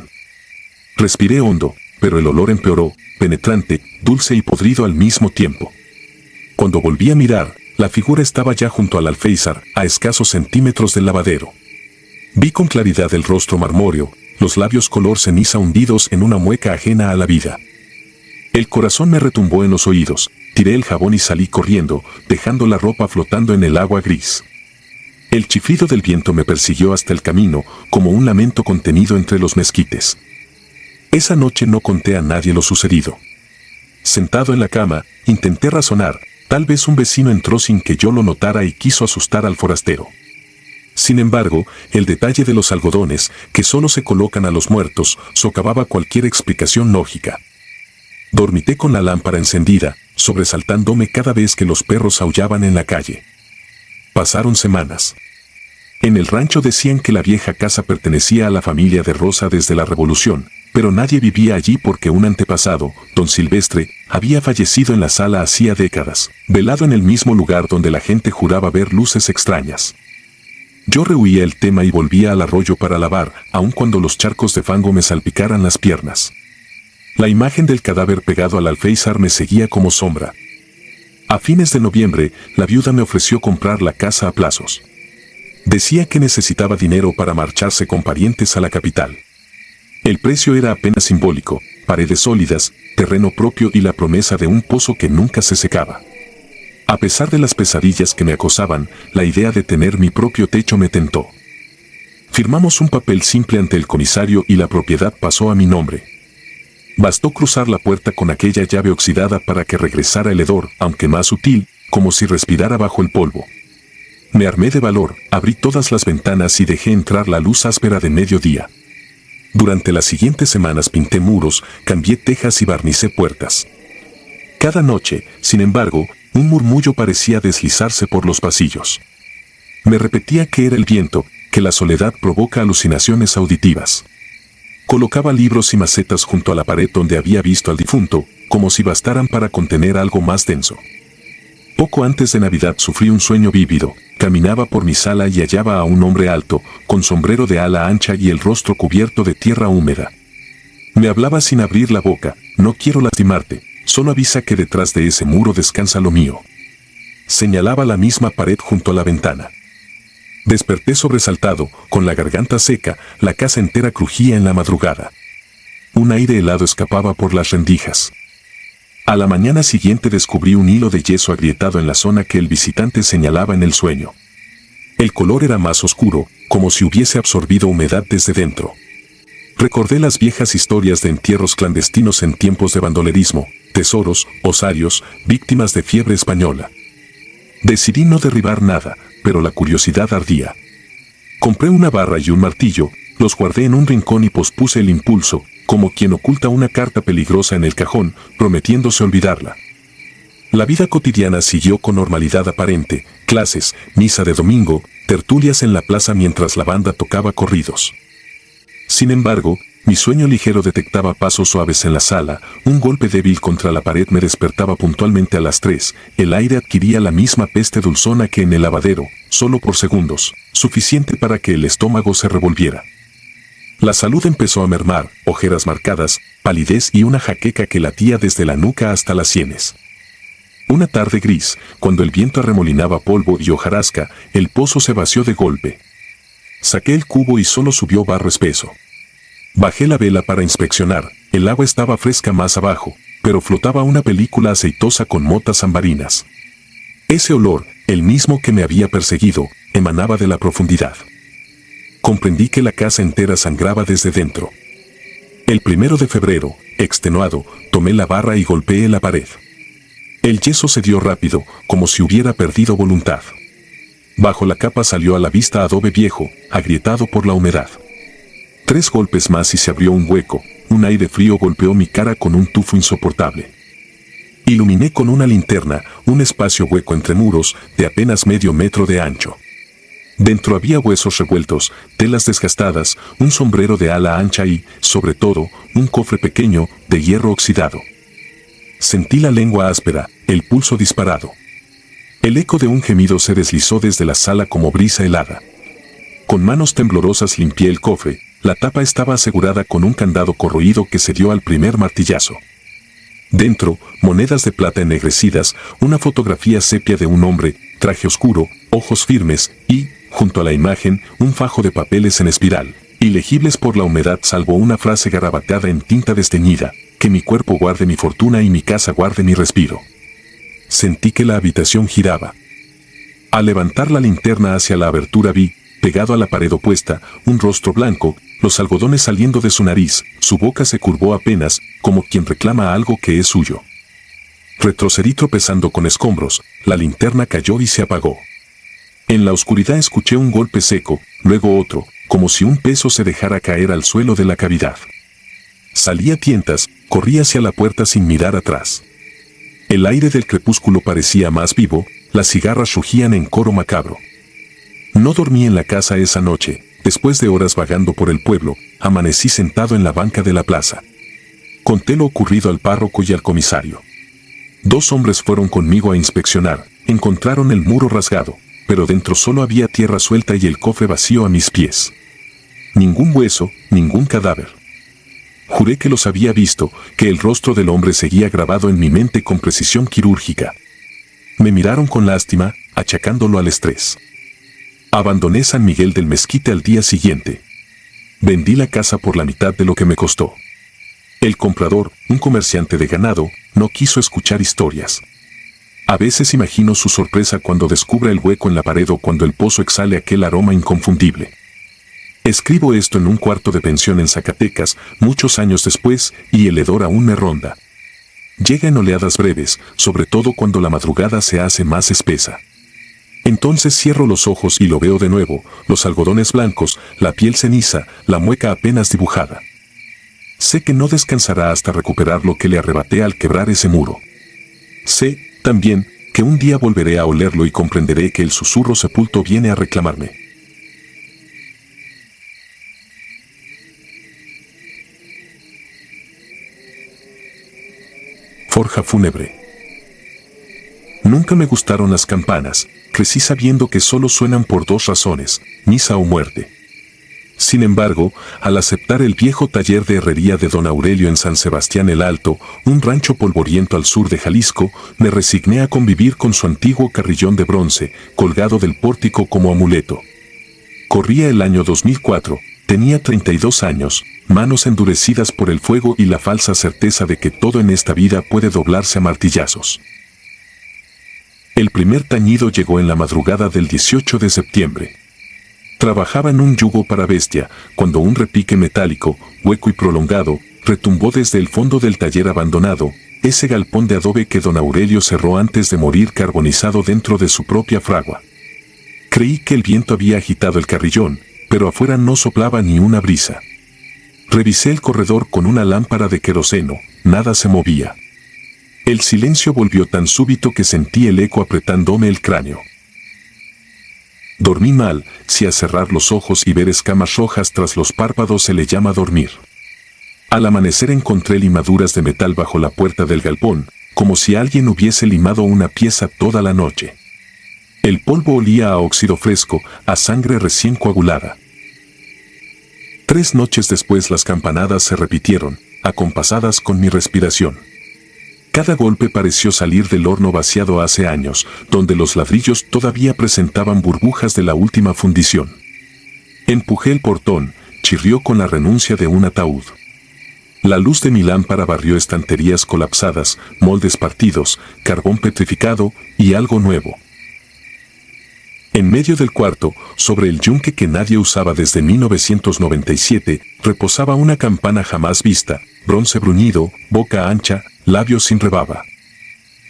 Respiré hondo, pero el olor empeoró, penetrante, dulce y podrido al mismo tiempo. Cuando volví a mirar, la figura estaba ya junto al alféizar, a escasos centímetros del lavadero. Vi con claridad el rostro marmóreo, los labios color ceniza hundidos en una mueca ajena a la vida. El corazón me retumbó en los oídos, tiré el jabón y salí corriendo, dejando la ropa flotando en el agua gris. El chiflido del viento me persiguió hasta el camino, como un lamento contenido entre los mezquites. Esa noche no conté a nadie lo sucedido. Sentado en la cama, intenté razonar. Tal vez un vecino entró sin que yo lo notara y quiso asustar al forastero. Sin embargo, el detalle de los algodones, que solo se colocan a los muertos, socavaba cualquier explicación lógica. Dormité con la lámpara encendida, sobresaltándome cada vez que los perros aullaban en la calle. Pasaron semanas. En el rancho decían que la vieja casa pertenecía a la familia de Rosa desde la Revolución, pero nadie vivía allí porque un antepasado, don Silvestre, había fallecido en la sala hacía décadas, velado en el mismo lugar donde la gente juraba ver luces extrañas. Yo rehuía el tema y volvía al arroyo para lavar, aun cuando los charcos de fango me salpicaran las piernas. La imagen del cadáver pegado al alféizar me seguía como sombra. A fines de noviembre, la viuda me ofreció comprar la casa a plazos. Decía que necesitaba dinero para marcharse con parientes a la capital. El precio era apenas simbólico, paredes sólidas, terreno propio y la promesa de un pozo que nunca se secaba. A pesar de las pesadillas que me acosaban, la idea de tener mi propio techo me tentó. Firmamos un papel simple ante el comisario y la propiedad pasó a mi nombre. Bastó cruzar la puerta con aquella llave oxidada para que regresara el hedor, aunque más sutil, como si respirara bajo el polvo. Me armé de valor, abrí todas las ventanas y dejé entrar la luz áspera de mediodía. Durante las siguientes semanas pinté muros, cambié tejas y barnicé puertas. Cada noche, sin embargo, un murmullo parecía deslizarse por los pasillos. Me repetía que era el viento, que la soledad provoca alucinaciones auditivas. Colocaba libros y macetas junto a la pared donde había visto al difunto, como si bastaran para contener algo más denso. Poco antes de Navidad sufrí un sueño vívido. Caminaba por mi sala y hallaba a un hombre alto, con sombrero de ala ancha y el rostro cubierto de tierra húmeda. Me hablaba sin abrir la boca: no quiero lastimarte, solo avisa que detrás de ese muro descansa lo mío. Señalaba la misma pared junto a la ventana. Desperté sobresaltado, con la garganta seca, la casa entera crujía en la madrugada. Un aire helado escapaba por las rendijas. A la mañana siguiente descubrí un hilo de yeso agrietado en la zona que el visitante señalaba en el sueño. El color era más oscuro, como si hubiese absorbido humedad desde dentro. Recordé las viejas historias de entierros clandestinos en tiempos de bandolerismo, tesoros, osarios, víctimas de fiebre española. Decidí no derribar nada, pero la curiosidad ardía. Compré una barra y un martillo, los guardé en un rincón y pospuse el impulso, como quien oculta una carta peligrosa en el cajón, prometiéndose olvidarla. La vida cotidiana siguió con normalidad aparente: clases, misa de domingo, tertulias en la plaza mientras la banda tocaba corridos. Sin embargo, mi sueño ligero detectaba pasos suaves en la sala, un golpe débil contra la pared me despertaba puntualmente a las 3, el aire adquiría la misma peste dulzona que en el lavadero, solo por segundos, suficiente para que el estómago se revolviera. La salud empezó a mermar, ojeras marcadas, palidez y una jaqueca que latía desde la nuca hasta las sienes. Una tarde gris, cuando el viento arremolinaba polvo y hojarasca, el pozo se vació de golpe. Saqué el cubo y solo subió barro espeso. Bajé la vela para inspeccionar, el agua estaba fresca más abajo, pero flotaba una película aceitosa con motas ambarinas. Ese olor, el mismo que me había perseguido, emanaba de la profundidad. Comprendí que la casa entera sangraba desde dentro. El 1 de febrero, extenuado, tomé la barra y golpeé la pared. El yeso cedió rápido, como si hubiera perdido voluntad. Bajo la capa salió a la vista adobe viejo, agrietado por la humedad. 3 golpes más y se abrió un hueco, un aire frío golpeó mi cara con un tufo insoportable. Iluminé con una linterna un espacio hueco entre muros, de apenas medio metro de ancho. Dentro había huesos revueltos, telas desgastadas, un sombrero de ala ancha y, sobre todo, un cofre pequeño, de hierro oxidado. Sentí la lengua áspera, el pulso disparado. El eco de un gemido se deslizó desde la sala como brisa helada. Con manos temblorosas limpié el cofre, la tapa estaba asegurada con un candado corroído que se dio al primer martillazo. Dentro, monedas de plata ennegrecidas, una fotografía sepia de un hombre, traje oscuro, ojos firmes, y, junto a la imagen, un fajo de papeles en espiral, ilegibles por la humedad salvo una frase garabateada en tinta desteñida: que mi cuerpo guarde mi fortuna y mi casa guarde mi respiro. Sentí que la habitación giraba. Al levantar la linterna hacia la abertura vi, pegado a la pared opuesta, un rostro blanco, los algodones saliendo de su nariz, su boca se curvó apenas, como quien reclama algo que es suyo. Retrocedí tropezando con escombros, la linterna cayó y se apagó. En la oscuridad escuché un golpe seco, luego otro, como si un peso se dejara caer al suelo de la cavidad. Salí a tientas, corrí hacia la puerta sin mirar atrás. El aire del crepúsculo parecía más vivo, las cigarras rugían en coro macabro. No dormí en la casa esa noche. Después de horas vagando por el pueblo, amanecí sentado en la banca de la plaza. Conté lo ocurrido al párroco y al comisario. 2 hombres fueron conmigo a inspeccionar, encontraron el muro rasgado, pero dentro solo había tierra suelta y el cofre vacío a mis pies. Ningún hueso, ningún cadáver. Juré que los había visto, que el rostro del hombre seguía grabado en mi mente con precisión quirúrgica. Me miraron con lástima, achacándolo al estrés. Abandoné San Miguel del Mezquite al día siguiente. Vendí la casa por la mitad de lo que me costó. El comprador, un comerciante de ganado, no quiso escuchar historias. A veces imagino su sorpresa cuando descubra el hueco en la pared o cuando el pozo exhale aquel aroma inconfundible. Escribo esto en un cuarto de pensión en Zacatecas, muchos años después, y el hedor aún me ronda. Llega en oleadas breves, sobre todo cuando la madrugada se hace más espesa. Entonces cierro los ojos y lo veo de nuevo, los algodones blancos, la piel ceniza, la mueca apenas dibujada. Sé que no descansará hasta recuperar lo que le arrebaté al quebrar ese muro. Sé, también, que un día volveré a olerlo y comprenderé que el susurro sepulto viene a reclamarme. Forja fúnebre. Nunca me gustaron las campanas, crecí sabiendo que solo suenan por dos razones, misa o muerte. Sin embargo, al aceptar el viejo taller de herrería de don Aurelio en San Sebastián el Alto, un rancho polvoriento al sur de Jalisco, me resigné a convivir con su antiguo carrillón de bronce, colgado del pórtico como amuleto. Corría el año 2004, tenía 32 años, manos endurecidas por el fuego y la falsa certeza de que todo en esta vida puede doblarse a martillazos. El primer tañido llegó en la madrugada del 18 de septiembre. Trabajaba en un yugo para bestia, cuando un repique metálico, hueco y prolongado, retumbó desde el fondo del taller abandonado, ese galpón de adobe que don Aurelio cerró antes de morir carbonizado dentro de su propia fragua. Creí que el viento había agitado el carrillón, pero afuera no soplaba ni una brisa. Revisé el corredor con una lámpara de queroseno, nada se movía. El silencio volvió tan súbito que sentí el eco apretándome el cráneo. Dormí mal, si a cerrar los ojos y ver escamas rojas tras los párpados se le llama dormir. Al amanecer encontré limaduras de metal bajo la puerta del galpón, como si alguien hubiese limado una pieza toda la noche. El polvo olía a óxido fresco, a sangre recién coagulada. 3 noches después las campanadas se repitieron, acompasadas con mi respiración. Cada golpe pareció salir del horno vaciado hace años, donde los ladrillos todavía presentaban burbujas de la última fundición. Empujé el portón, chirrió con la renuncia de un ataúd. La luz de mi lámpara barrió estanterías colapsadas, moldes partidos, carbón petrificado y algo nuevo. En medio del cuarto, sobre el yunque que nadie usaba desde 1997, reposaba una campana jamás vista, bronce bruñido, boca ancha, labios sin rebaba.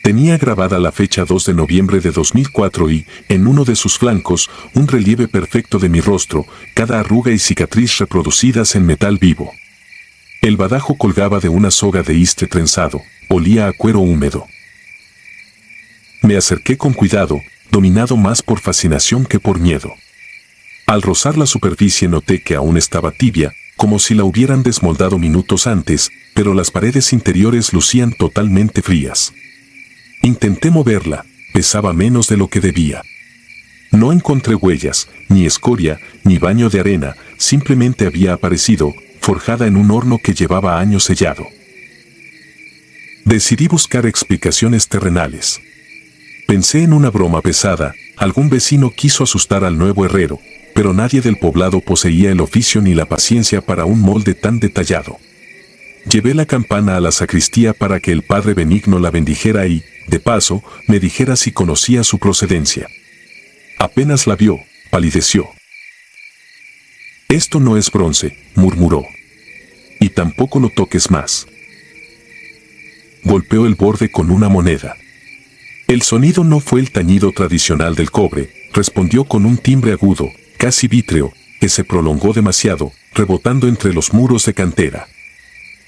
Tenía grabada la fecha 2 de noviembre de 2004 y, en uno de sus flancos, un relieve perfecto de mi rostro, cada arruga y cicatriz reproducidas en metal vivo. El badajo colgaba de una soga de istre trenzado, olía a cuero húmedo. Me acerqué con cuidado, dominado más por fascinación que por miedo. Al rozar la superficie noté que aún estaba tibia, como si la hubieran desmoldado minutos antes, pero las paredes interiores lucían totalmente frías. Intenté moverla, pesaba menos de lo que debía. No encontré huellas, ni escoria, ni baño de arena, simplemente había aparecido, forjada en un horno que llevaba años sellado. Decidí buscar explicaciones terrenales. Pensé en una broma pesada, algún vecino quiso asustar al nuevo herrero, pero nadie del poblado poseía el oficio ni la paciencia para un molde tan detallado. Llevé la campana a la sacristía para que el padre Benigno la bendijera y, de paso, me dijera si conocía su procedencia. Apenas la vio, palideció. «Esto no es bronce», murmuró. «Y tampoco lo toques más». Golpeó el borde con una moneda. El sonido no fue el tañido tradicional del cobre, respondió con un timbre agudo, casi vítreo, que se prolongó demasiado, rebotando entre los muros de cantera.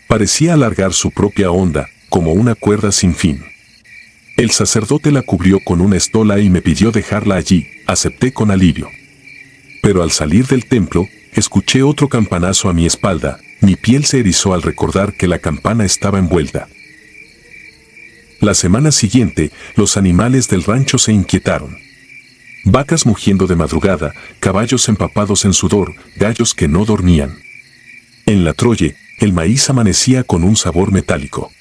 Parecía alargar su propia onda, como una cuerda sin fin. El sacerdote la cubrió con una estola y me pidió dejarla allí, acepté con alivio. Pero al salir del templo, escuché otro campanazo a mi espalda, mi piel se erizó al recordar que la campana estaba envuelta. La semana siguiente, los animales del rancho se inquietaron. Vacas mugiendo de madrugada, caballos empapados en sudor, gallos que no dormían. En la troye, el maíz amanecía con un sabor metálico.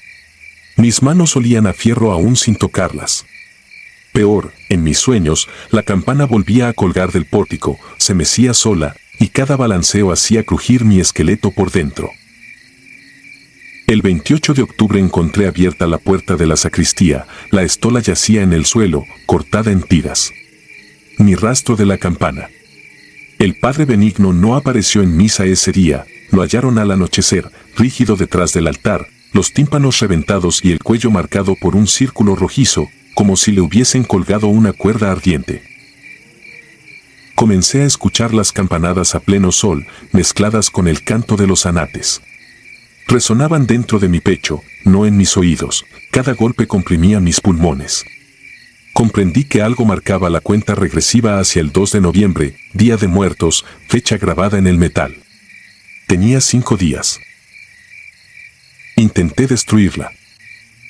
Mis manos olían a fierro aún sin tocarlas. Peor, en mis sueños, la campana volvía a colgar del pórtico, se mecía sola, y cada balanceo hacía crujir mi esqueleto por dentro. El 28 de octubre encontré abierta la puerta de la sacristía, la estola yacía en el suelo, cortada en tiras. Ni rastro de la campana. El padre Benigno no apareció en misa ese día, lo hallaron al anochecer, rígido detrás del altar, los tímpanos reventados y el cuello marcado por un círculo rojizo, como si le hubiesen colgado una cuerda ardiente. Comencé a escuchar las campanadas a pleno sol, mezcladas con el canto de los anates. Resonaban dentro de mi pecho, no en mis oídos, cada golpe comprimía mis pulmones. Comprendí que algo marcaba la cuenta regresiva hacia el 2 de noviembre, Día de Muertos, fecha grabada en el metal. Tenía 5 días. Intenté destruirla.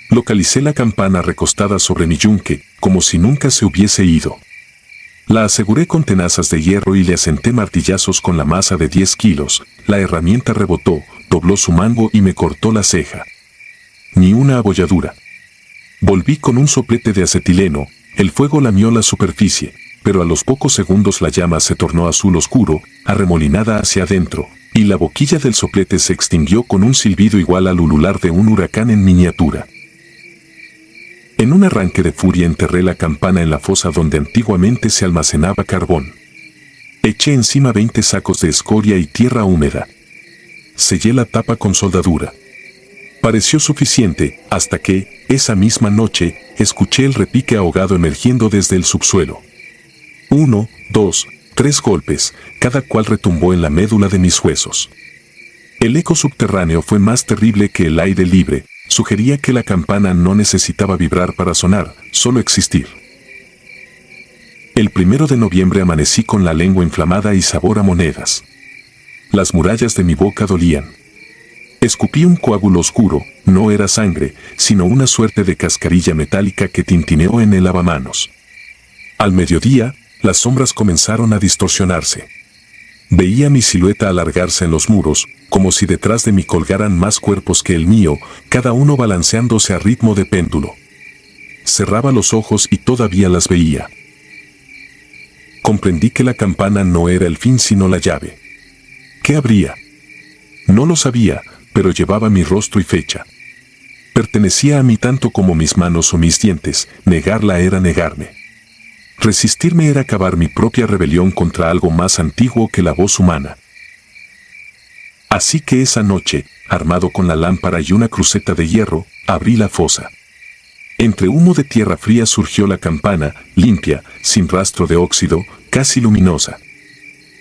Localicé la campana recostada sobre mi yunque, como si nunca se hubiese ido. La aseguré con tenazas de hierro y le asenté martillazos con la masa de 10 kilos. La herramienta rebotó, dobló su mango y me cortó la ceja. Ni una abolladura. Volví con un soplete de acetileno, el fuego lamió la superficie, pero a los pocos segundos la llama se tornó azul oscuro, arremolinada hacia adentro, y la boquilla del soplete se extinguió con un silbido igual al ulular de un huracán en miniatura. En un arranque de furia enterré la campana en la fosa donde antiguamente se almacenaba carbón. Eché encima 20 sacos de escoria y tierra húmeda. Sellé la tapa con soldadura. Pareció suficiente, hasta que, esa misma noche, escuché el repique ahogado emergiendo desde el subsuelo. 1, 2, 3 golpes, cada cual retumbó en la médula de mis huesos. El eco subterráneo fue más terrible que el aire libre, sugería que la campana no necesitaba vibrar para sonar, solo existir. El 1 de noviembre amanecí con la lengua inflamada y sabor a monedas. Las murallas de mi boca dolían. Escupí un coágulo oscuro, no era sangre, sino una suerte de cascarilla metálica que tintineó en el lavamanos. Al mediodía, las sombras comenzaron a distorsionarse. Veía mi silueta alargarse en los muros, como si detrás de mí colgaran más cuerpos que el mío, cada uno balanceándose a ritmo de péndulo. Cerraba los ojos y todavía las veía. Comprendí que la campana no era el fin sino la llave. ¿Qué habría? No lo sabía, pero llevaba mi rostro y fecha. Pertenecía a mí tanto como mis manos o mis dientes, negarla era negarme. Resistirme era acabar mi propia rebelión contra algo más antiguo que la voz humana. Así que esa noche, armado con la lámpara y una cruceta de hierro, abrí la fosa. Entre humo de tierra fría surgió la campana, limpia, sin rastro de óxido, casi luminosa.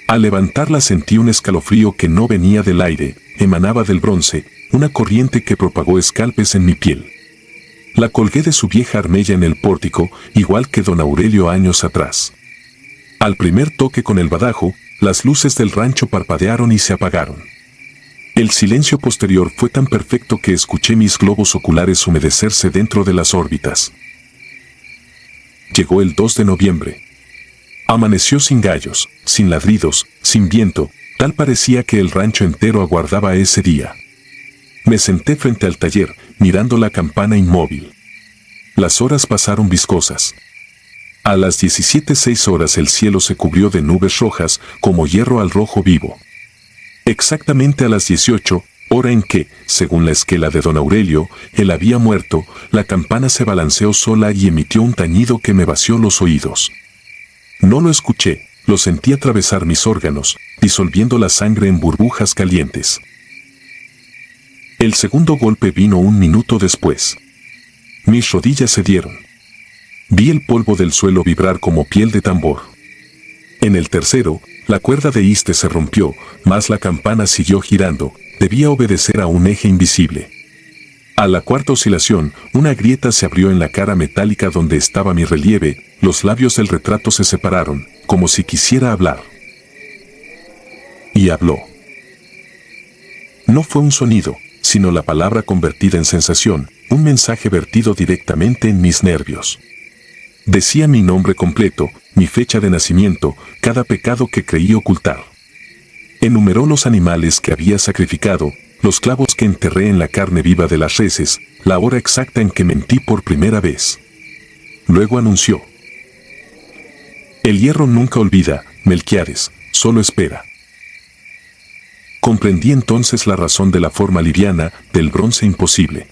Al levantarla sentí un escalofrío que no venía del aire, emanaba del bronce, una corriente que propagó escalpes en mi piel. La colgué de su vieja armella en el pórtico, igual que don Aurelio años atrás. Al primer toque con el badajo, las luces del rancho parpadearon y se apagaron. El silencio posterior fue tan perfecto que escuché mis globos oculares humedecerse dentro de las órbitas. Llegó el 2 de noviembre. Amaneció sin gallos, sin ladridos, sin viento, tal parecía que el rancho entero aguardaba ese día. Me senté frente al taller, mirando la campana inmóvil. Las horas pasaron viscosas. A las 17:06 el cielo se cubrió de nubes rojas, como hierro al rojo vivo. Exactamente a las 18, hora en que, según la esquela de don Aurelio, él había muerto, la campana se balanceó sola y emitió un tañido que me vació los oídos. No lo escuché, lo sentí atravesar mis órganos, disolviendo la sangre en burbujas calientes. El segundo golpe vino un minuto después. Mis rodillas cedieron. Vi el polvo del suelo vibrar como piel de tambor. En el tercero, la cuerda de iste se rompió, mas la campana siguió girando, debía obedecer a un eje invisible. A la cuarta oscilación, una grieta se abrió en la cara metálica donde estaba mi relieve, los labios del retrato se separaron, como si quisiera hablar. Y habló. No fue un sonido, sino la palabra convertida en sensación, un mensaje vertido directamente en mis nervios. Decía mi nombre completo, mi fecha de nacimiento, cada pecado que creí ocultar. Enumeró los animales que había sacrificado, los clavos que enterré en la carne viva de las reses, la hora exacta en que mentí por primera vez. Luego anunció. El hierro nunca olvida, Melquiades, solo espera. Comprendí entonces la razón de la forma liviana del bronce imposible.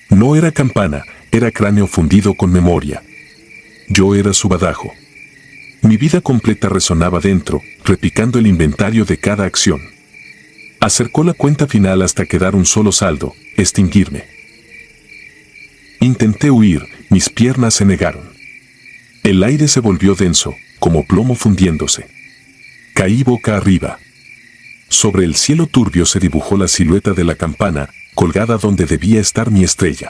No era campana, era cráneo fundido con memoria. Yo era su badajo. Mi vida completa resonaba dentro, repicando el inventario de cada acción. Acercó la cuenta final hasta quedar un solo saldo, extinguirme. Intenté huir, mis piernas se negaron. El aire se volvió denso, como plomo fundiéndose. Caí boca arriba. Sobre el cielo turbio se dibujó la silueta de la campana, colgada donde debía estar mi estrella.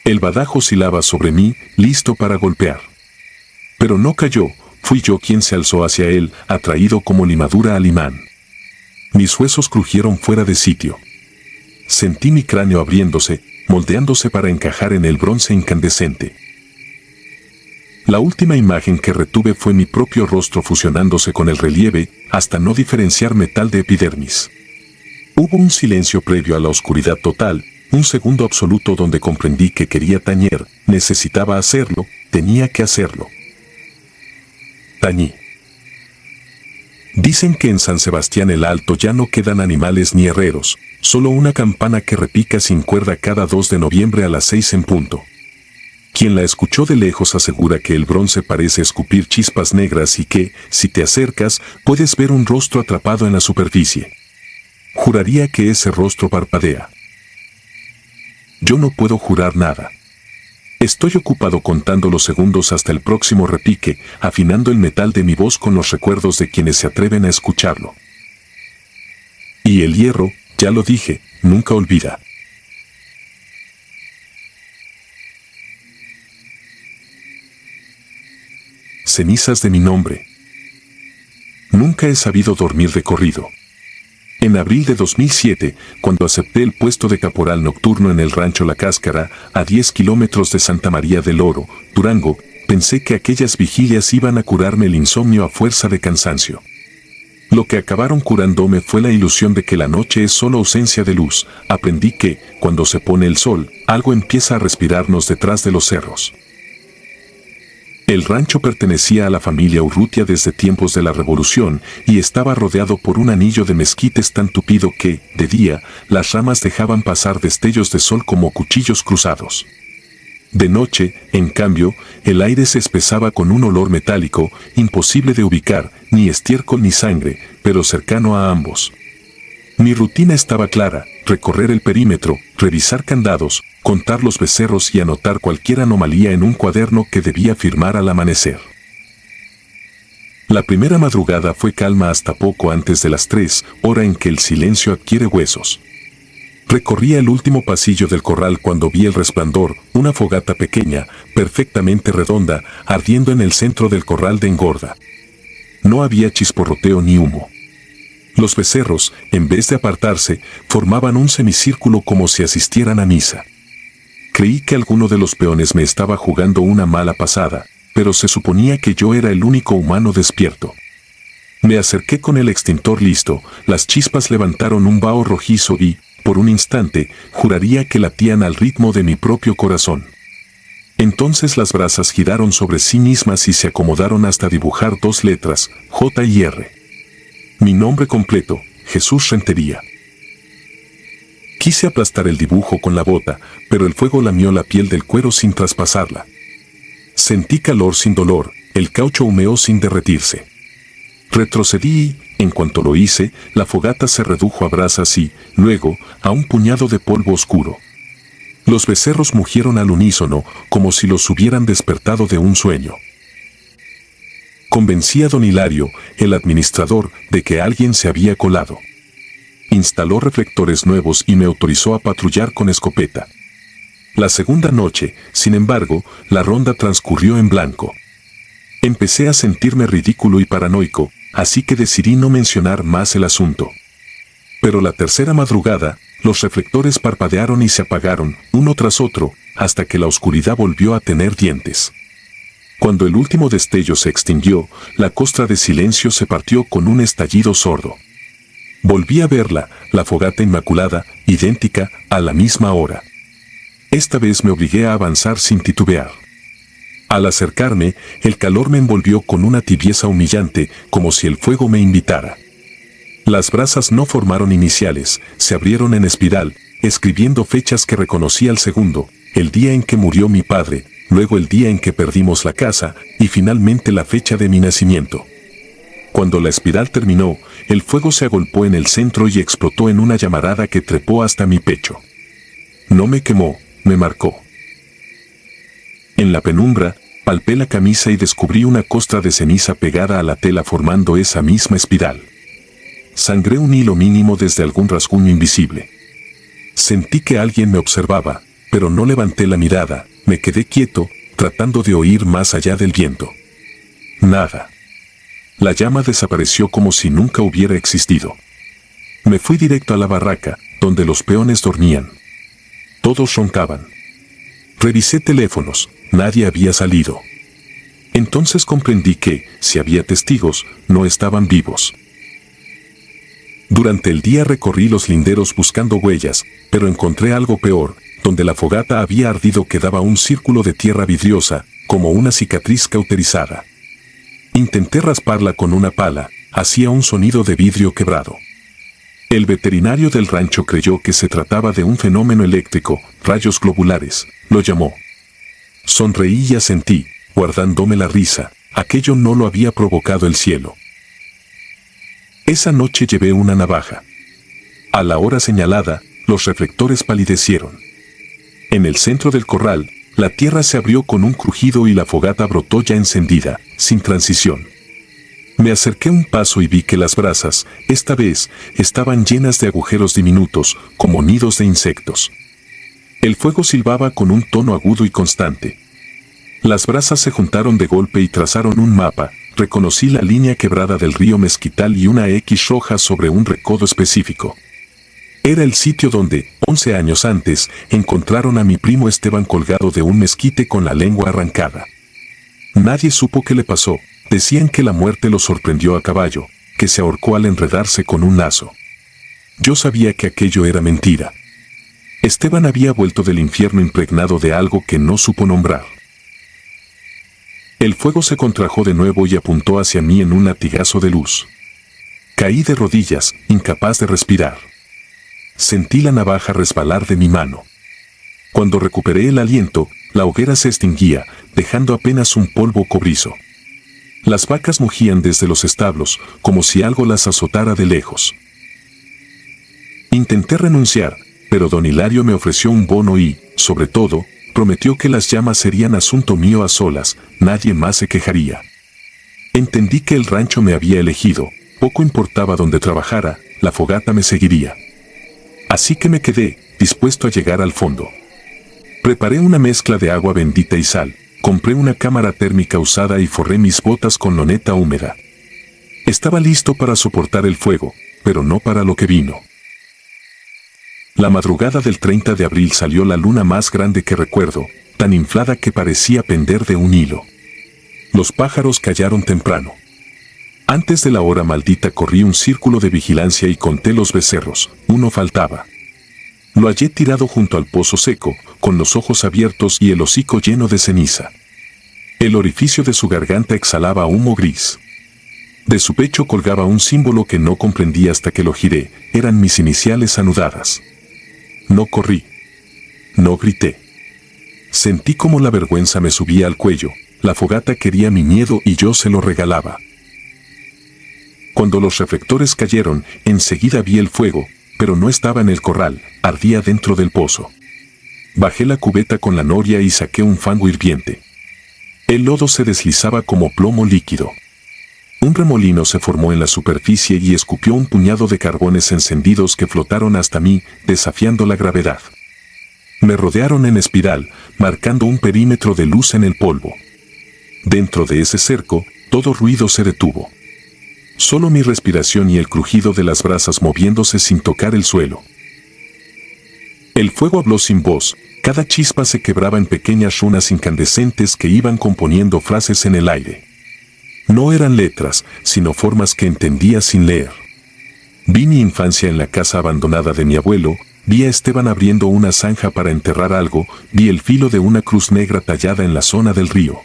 El badajo oscilaba sobre mí, listo para golpear. Pero no cayó, fui yo quien se alzó hacia él, atraído como limadura al imán. Mis huesos crujieron fuera de sitio. Sentí mi cráneo abriéndose, moldeándose para encajar en el bronce incandescente. La última imagen que retuve fue mi propio rostro fusionándose con el relieve, hasta no diferenciar metal de epidermis. Hubo un silencio previo a la oscuridad total, un segundo absoluto donde comprendí que quería tañer, necesitaba hacerlo, tenía que hacerlo. Tañí. Dicen que en San Sebastián el Alto ya no quedan animales ni herreros, solo una campana que repica sin cuerda cada 2 de noviembre a las 6 en punto. Quien la escuchó de lejos asegura que el bronce parece escupir chispas negras y que, si te acercas, puedes ver un rostro atrapado en la superficie. Juraría que ese rostro parpadea. Yo no puedo jurar nada. Estoy ocupado contando los segundos hasta el próximo repique, afinando el metal de mi voz con los recuerdos de quienes se atreven a escucharlo. Y el hierro, ya lo dije, nunca olvida. Cenizas de mi nombre. Nunca he sabido dormir de corrido. En abril de 2007, cuando acepté el puesto de caporal nocturno en el rancho La Cáscara, a 10 kilómetros de Santa María del Oro, Durango, pensé que aquellas vigilias iban a curarme el insomnio a fuerza de cansancio. Lo que acabaron curándome fue la ilusión de que la noche es solo ausencia de luz. Aprendí que, cuando se pone el sol, algo empieza a respirarnos detrás de los cerros. El rancho pertenecía a la familia Urrutia desde tiempos de la Revolución y estaba rodeado por un anillo de mezquites tan tupido que, de día, las ramas dejaban pasar destellos de sol como cuchillos cruzados. De noche, en cambio, el aire se espesaba con un olor metálico, imposible de ubicar, ni estiércol ni sangre, pero cercano a ambos. Mi rutina estaba clara: recorrer el perímetro, revisar candados, contar los becerros y anotar cualquier anomalía en un cuaderno que debía firmar al amanecer. La primera madrugada fue calma hasta poco antes de las 3, hora en que el silencio adquiere huesos. Recorría el último pasillo del corral cuando vi el resplandor, una fogata pequeña, perfectamente redonda, ardiendo en el centro del corral de engorda. No había chisporroteo ni humo. Los becerros, en vez de apartarse, formaban un semicírculo como si asistieran a misa. Creí que alguno de los peones me estaba jugando una mala pasada, pero se suponía que yo era el único humano despierto. Me acerqué con el extintor listo, las chispas levantaron un vaho rojizo y, por un instante, juraría que latían al ritmo de mi propio corazón. Entonces las brasas giraron sobre sí mismas y se acomodaron hasta dibujar 2 letras, J y R. Mi nombre completo, Jesús Rentería. Quise aplastar el dibujo con la bota, pero el fuego lamió la piel del cuero sin traspasarla. Sentí calor sin dolor, el caucho humeó sin derretirse. Retrocedí y, en cuanto lo hice, la fogata se redujo a brasas y, luego, a un puñado de polvo oscuro. Los becerros mugieron al unísono, como si los hubieran despertado de un sueño. Convencí a don Hilario, el administrador, de que alguien se había colado. Instaló reflectores nuevos y me autorizó a patrullar con escopeta. La segunda noche, sin embargo, la ronda transcurrió en blanco. Empecé a sentirme ridículo y paranoico, así que decidí no mencionar más el asunto. Pero la tercera madrugada, los reflectores parpadearon y se apagaron, uno tras otro, hasta que la oscuridad volvió a tener dientes. Cuando el último destello se extinguió, la costra de silencio se partió con un estallido sordo. Volví a verla, la fogata inmaculada, idéntica, a la misma hora. Esta vez me obligué a avanzar sin titubear. Al acercarme, el calor me envolvió con una tibieza humillante, como si el fuego me invitara. Las brasas no formaron iniciales, se abrieron en espiral, escribiendo fechas que reconocí al segundo, el día en que murió mi padre, luego el día en que perdimos la casa, y finalmente la fecha de mi nacimiento. Cuando la espiral terminó, el fuego se agolpó en el centro y explotó en una llamarada que trepó hasta mi pecho. No me quemó, me marcó. En la penumbra, palpé la camisa y descubrí una costra de ceniza pegada a la tela formando esa misma espiral. Sangré un hilo mínimo desde algún rasguño invisible. Sentí que alguien me observaba, pero no levanté la mirada, me quedé quieto, tratando de oír más allá del viento. Nada. La llama desapareció como si nunca hubiera existido. Me fui directo a la barraca, donde los peones dormían. Todos roncaban. Revisé teléfonos, nadie había salido. Entonces comprendí que, si había testigos, no estaban vivos. Durante el día recorrí los linderos buscando huellas, pero encontré algo peor, donde la fogata había ardido quedaba un círculo de tierra vidriosa, como una cicatriz cauterizada. Intenté rasparla con una pala, hacía un sonido de vidrio quebrado. El veterinario del rancho creyó que se trataba de un fenómeno eléctrico, rayos globulares, lo llamó. Sonreí y asentí, guardándome la risa, aquello no lo había provocado el cielo. Esa noche llevé una navaja. A la hora señalada, los reflectores palidecieron. En el centro del corral, la tierra se abrió con un crujido y la fogata brotó ya encendida, sin transición. Me acerqué un paso y vi que las brasas, esta vez, estaban llenas de agujeros diminutos, como nidos de insectos. El fuego silbaba con un tono agudo y constante. Las brasas se juntaron de golpe y trazaron un mapa. Reconocí la línea quebrada del río Mezquital y una X roja sobre un recodo específico. Era el sitio donde, 11 años antes, encontraron a mi primo Esteban colgado de un mezquite con la lengua arrancada. Nadie supo qué le pasó, decían que la muerte lo sorprendió a caballo, que se ahorcó al enredarse con un lazo. Yo sabía que aquello era mentira. Esteban había vuelto del infierno impregnado de algo que no supo nombrar. El fuego se contrajo de nuevo y apuntó hacia mí en un latigazo de luz. Caí de rodillas, incapaz de respirar. Sentí la navaja resbalar de mi mano. Cuando recuperé el aliento, la hoguera se extinguía, dejando apenas un polvo cobrizo. Las vacas mugían desde los establos, como si algo las azotara de lejos. Intenté renunciar, pero don Hilario me ofreció un bono y, sobre todo, prometió que las llamas serían asunto mío a solas, nadie más se quejaría. Entendí que el rancho me había elegido, poco importaba dónde trabajara, la fogata me seguiría. Así que me quedé, dispuesto a llegar al fondo. Preparé una mezcla de agua bendita y sal, compré una cámara térmica usada y forré mis botas con loneta húmeda. Estaba listo para soportar el fuego, pero no para lo que vino. La madrugada del 30 de abril salió la luna más grande que recuerdo, tan inflada que parecía pender de un hilo. Los pájaros callaron temprano. Antes de la hora maldita corrí un círculo de vigilancia y conté los becerros, uno faltaba. Lo hallé tirado junto al pozo seco, con los ojos abiertos y el hocico lleno de ceniza. El orificio de su garganta exhalaba humo gris. De su pecho colgaba un símbolo que no comprendí hasta que lo giré, eran mis iniciales anudadas. No corrí. No grité. Sentí como la vergüenza me subía al cuello, la fogata quería mi miedo y yo se lo regalaba. Cuando los reflectores cayeron, enseguida vi el fuego, pero no estaba en el corral, ardía dentro del pozo. Bajé la cubeta con la noria y saqué un fango hirviente. El lodo se deslizaba como plomo líquido. Un remolino se formó en la superficie y escupió un puñado de carbones encendidos que flotaron hasta mí, desafiando la gravedad. Me rodearon en espiral, marcando un perímetro de luz en el polvo. Dentro de ese cerco, todo ruido se detuvo. Solo mi respiración y el crujido de las brasas moviéndose sin tocar el suelo. El fuego habló sin voz, cada chispa se quebraba en pequeñas runas incandescentes que iban componiendo frases en el aire. No eran letras, sino formas que entendía sin leer. Vi mi infancia en la casa abandonada de mi abuelo, vi a Esteban abriendo una zanja para enterrar algo, vi el filo de una cruz negra tallada en la zona del río.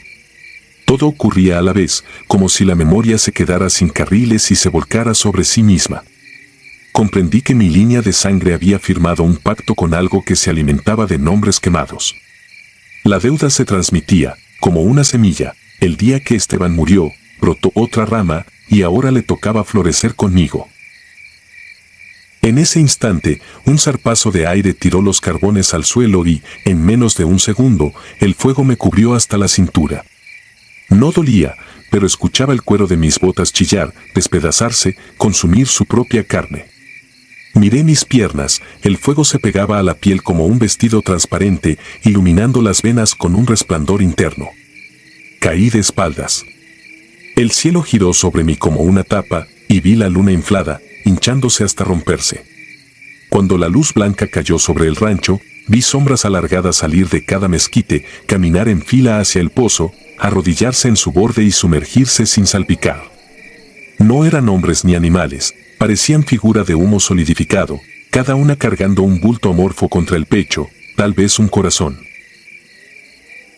Todo ocurría a la vez, como si la memoria se quedara sin carriles y se volcara sobre sí misma. comprendí que mi línea de sangre había firmado un pacto con algo que se alimentaba de nombres quemados. La deuda se transmitía, como una semilla. El día que Esteban murió, brotó otra rama, y ahora le tocaba florecer conmigo. En ese instante, un zarpazo de aire tiró los carbones al suelo y, en menos de un segundo, el fuego me cubrió hasta la cintura. No dolía, pero escuchaba el cuero de mis botas chillar, despedazarse, consumir su propia carne. Miré mis piernas, el fuego se pegaba a la piel como un vestido transparente, iluminando las venas con un resplandor interno. Caí de espaldas. El cielo giró sobre mí como una tapa, y vi la luna inflada, hinchándose hasta romperse. Cuando la luz blanca cayó sobre el rancho, vi sombras alargadas salir de cada mezquite, caminar en fila hacia el pozo, arrodillarse en su borde y sumergirse sin salpicar. No eran hombres ni animales, parecían figura de humo solidificado, cada una cargando un bulto amorfo contra el pecho, tal vez un corazón.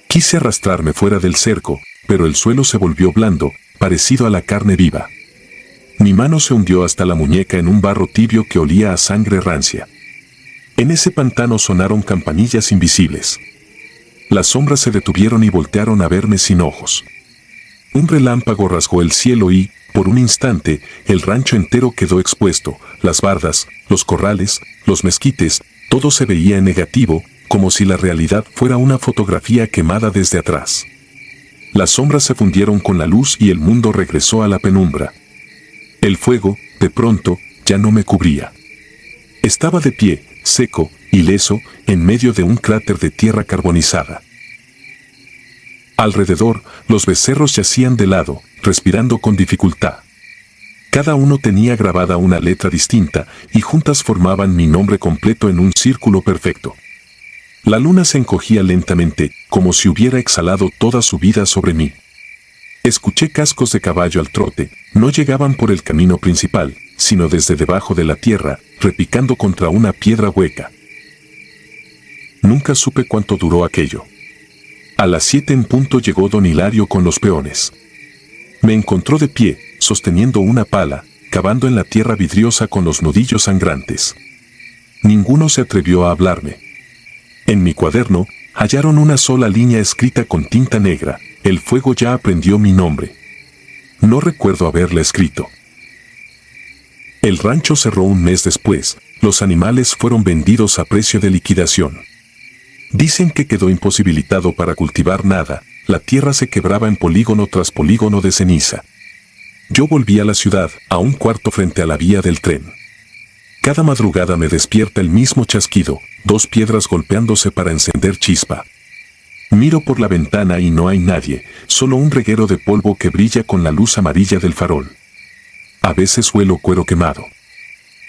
Quise arrastrarme fuera del cerco, pero el suelo se volvió blando, parecido a la carne viva. Mi mano se hundió hasta la muñeca en un barro tibio que olía a sangre rancia. En ese pantano sonaron campanillas invisibles. Las sombras se detuvieron y voltearon a verme sin ojos. Un relámpago rasgó el cielo y, por un instante, el rancho entero quedó expuesto, las bardas, los corrales, los mezquites, todo se veía en negativo, como si la realidad fuera una fotografía quemada desde atrás. Las sombras se fundieron con la luz y el mundo regresó a la penumbra. El fuego, de pronto, ya no me cubría. Estaba de pie, seco, ileso, en medio de un cráter de tierra carbonizada. Alrededor, los becerros yacían de lado, respirando con dificultad. Cada uno tenía grabada una letra distinta, y juntas formaban mi nombre completo en un círculo perfecto. La luna se encogía lentamente, como si hubiera exhalado toda su vida sobre mí. Escuché cascos de caballo al trote, no llegaban por el camino principal, sino desde debajo de la tierra, repicando contra una piedra hueca. Nunca supe cuánto duró aquello. A las 7 en punto llegó don Hilario con los peones. Me encontró de pie, sosteniendo una pala, cavando en la tierra vidriosa con los nudillos sangrantes. Ninguno se atrevió a hablarme. En mi cuaderno, hallaron una sola línea escrita con tinta negra: el fuego ya aprendió mi nombre. No recuerdo haberla escrito. El rancho cerró un mes después, los animales fueron vendidos a precio de liquidación. Dicen que quedó imposibilitado para cultivar nada, la tierra se quebraba en polígono tras polígono de ceniza. Yo volví a la ciudad, a un cuarto frente a la vía del tren. Cada madrugada me despierta el mismo chasquido, 2 piedras golpeándose para encender chispa. Miro por la ventana y no hay nadie, solo un reguero de polvo que brilla con la luz amarilla del farol. A veces huelo cuero quemado.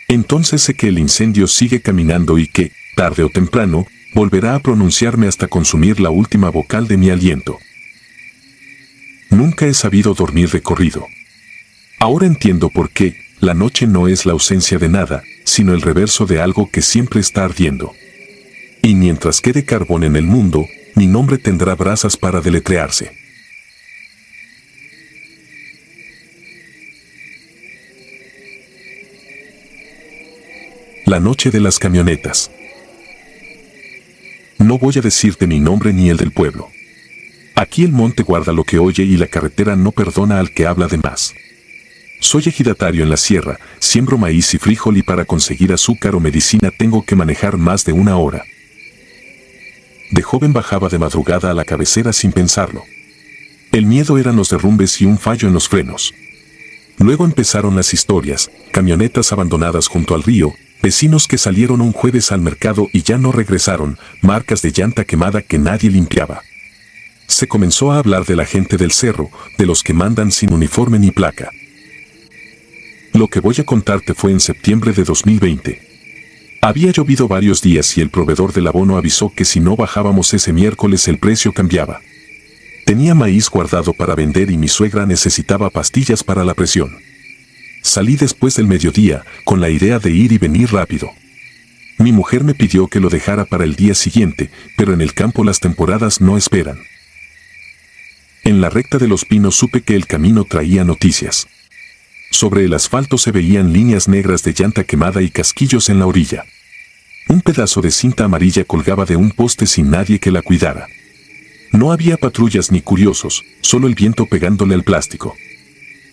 Entonces sé que el incendio sigue caminando y que, tarde o temprano, volverá a pronunciarme hasta consumir la última vocal de mi aliento. Nunca he sabido dormir de corrido. Ahora entiendo por qué la noche no es la ausencia de nada, sino el reverso de algo que siempre está ardiendo. Y mientras quede carbón en el mundo, mi nombre tendrá brasas para deletrearse. La noche de las camionetas. No voy a decirte mi nombre ni el del pueblo. Aquí el monte guarda lo que oye y la carretera no perdona al que habla de más. Soy ejidatario en la sierra, siembro maíz y frijol y para conseguir azúcar o medicina tengo que manejar más de 1 hora. De joven bajaba de madrugada a la cabecera sin pensarlo. El miedo eran los derrumbes y un fallo en los frenos. Luego empezaron las historias, camionetas abandonadas junto al río, vecinos que salieron un jueves al mercado y ya no regresaron, marcas de llanta quemada que nadie limpiaba. Se comenzó a hablar de la gente del cerro, de los que mandan sin uniforme ni placa. Lo que voy a contarte fue en septiembre de 2020. Había llovido varios días y el proveedor del abono avisó que si no bajábamos ese miércoles el precio cambiaba. Tenía maíz guardado para vender y mi suegra necesitaba pastillas para la presión. Salí después del mediodía, con la idea de ir y venir rápido. Mi mujer me pidió que lo dejara para el día siguiente, pero en el campo las temporadas no esperan. En la recta de los pinos supe que el camino traía noticias. Sobre el asfalto se veían líneas negras de llanta quemada y casquillos en la orilla. Un pedazo de cinta amarilla colgaba de un poste sin nadie que la cuidara. No había patrullas ni curiosos, solo el viento pegándole al plástico.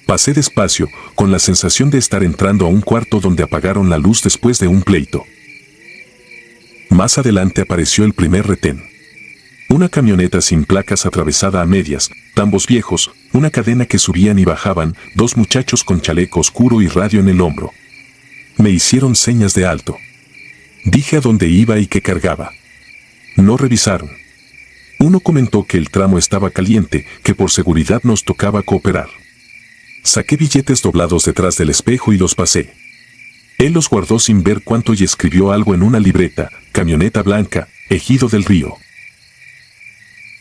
Pasé despacio, con la sensación de estar entrando a un cuarto donde apagaron la luz después de un pleito. Más adelante apareció el primer retén. Una camioneta sin placas atravesada a medias, tambos viejos, una cadena que subían y bajaban, dos muchachos con chaleco oscuro y radio en el hombro. Me hicieron señas de alto. Dije a dónde iba y qué cargaba. No revisaron. Uno comentó que el tramo estaba caliente, que por seguridad nos tocaba cooperar. Saqué billetes doblados detrás del espejo y los pasé. Él los guardó sin ver cuánto y escribió algo en una libreta: camioneta blanca, Ejido del Río.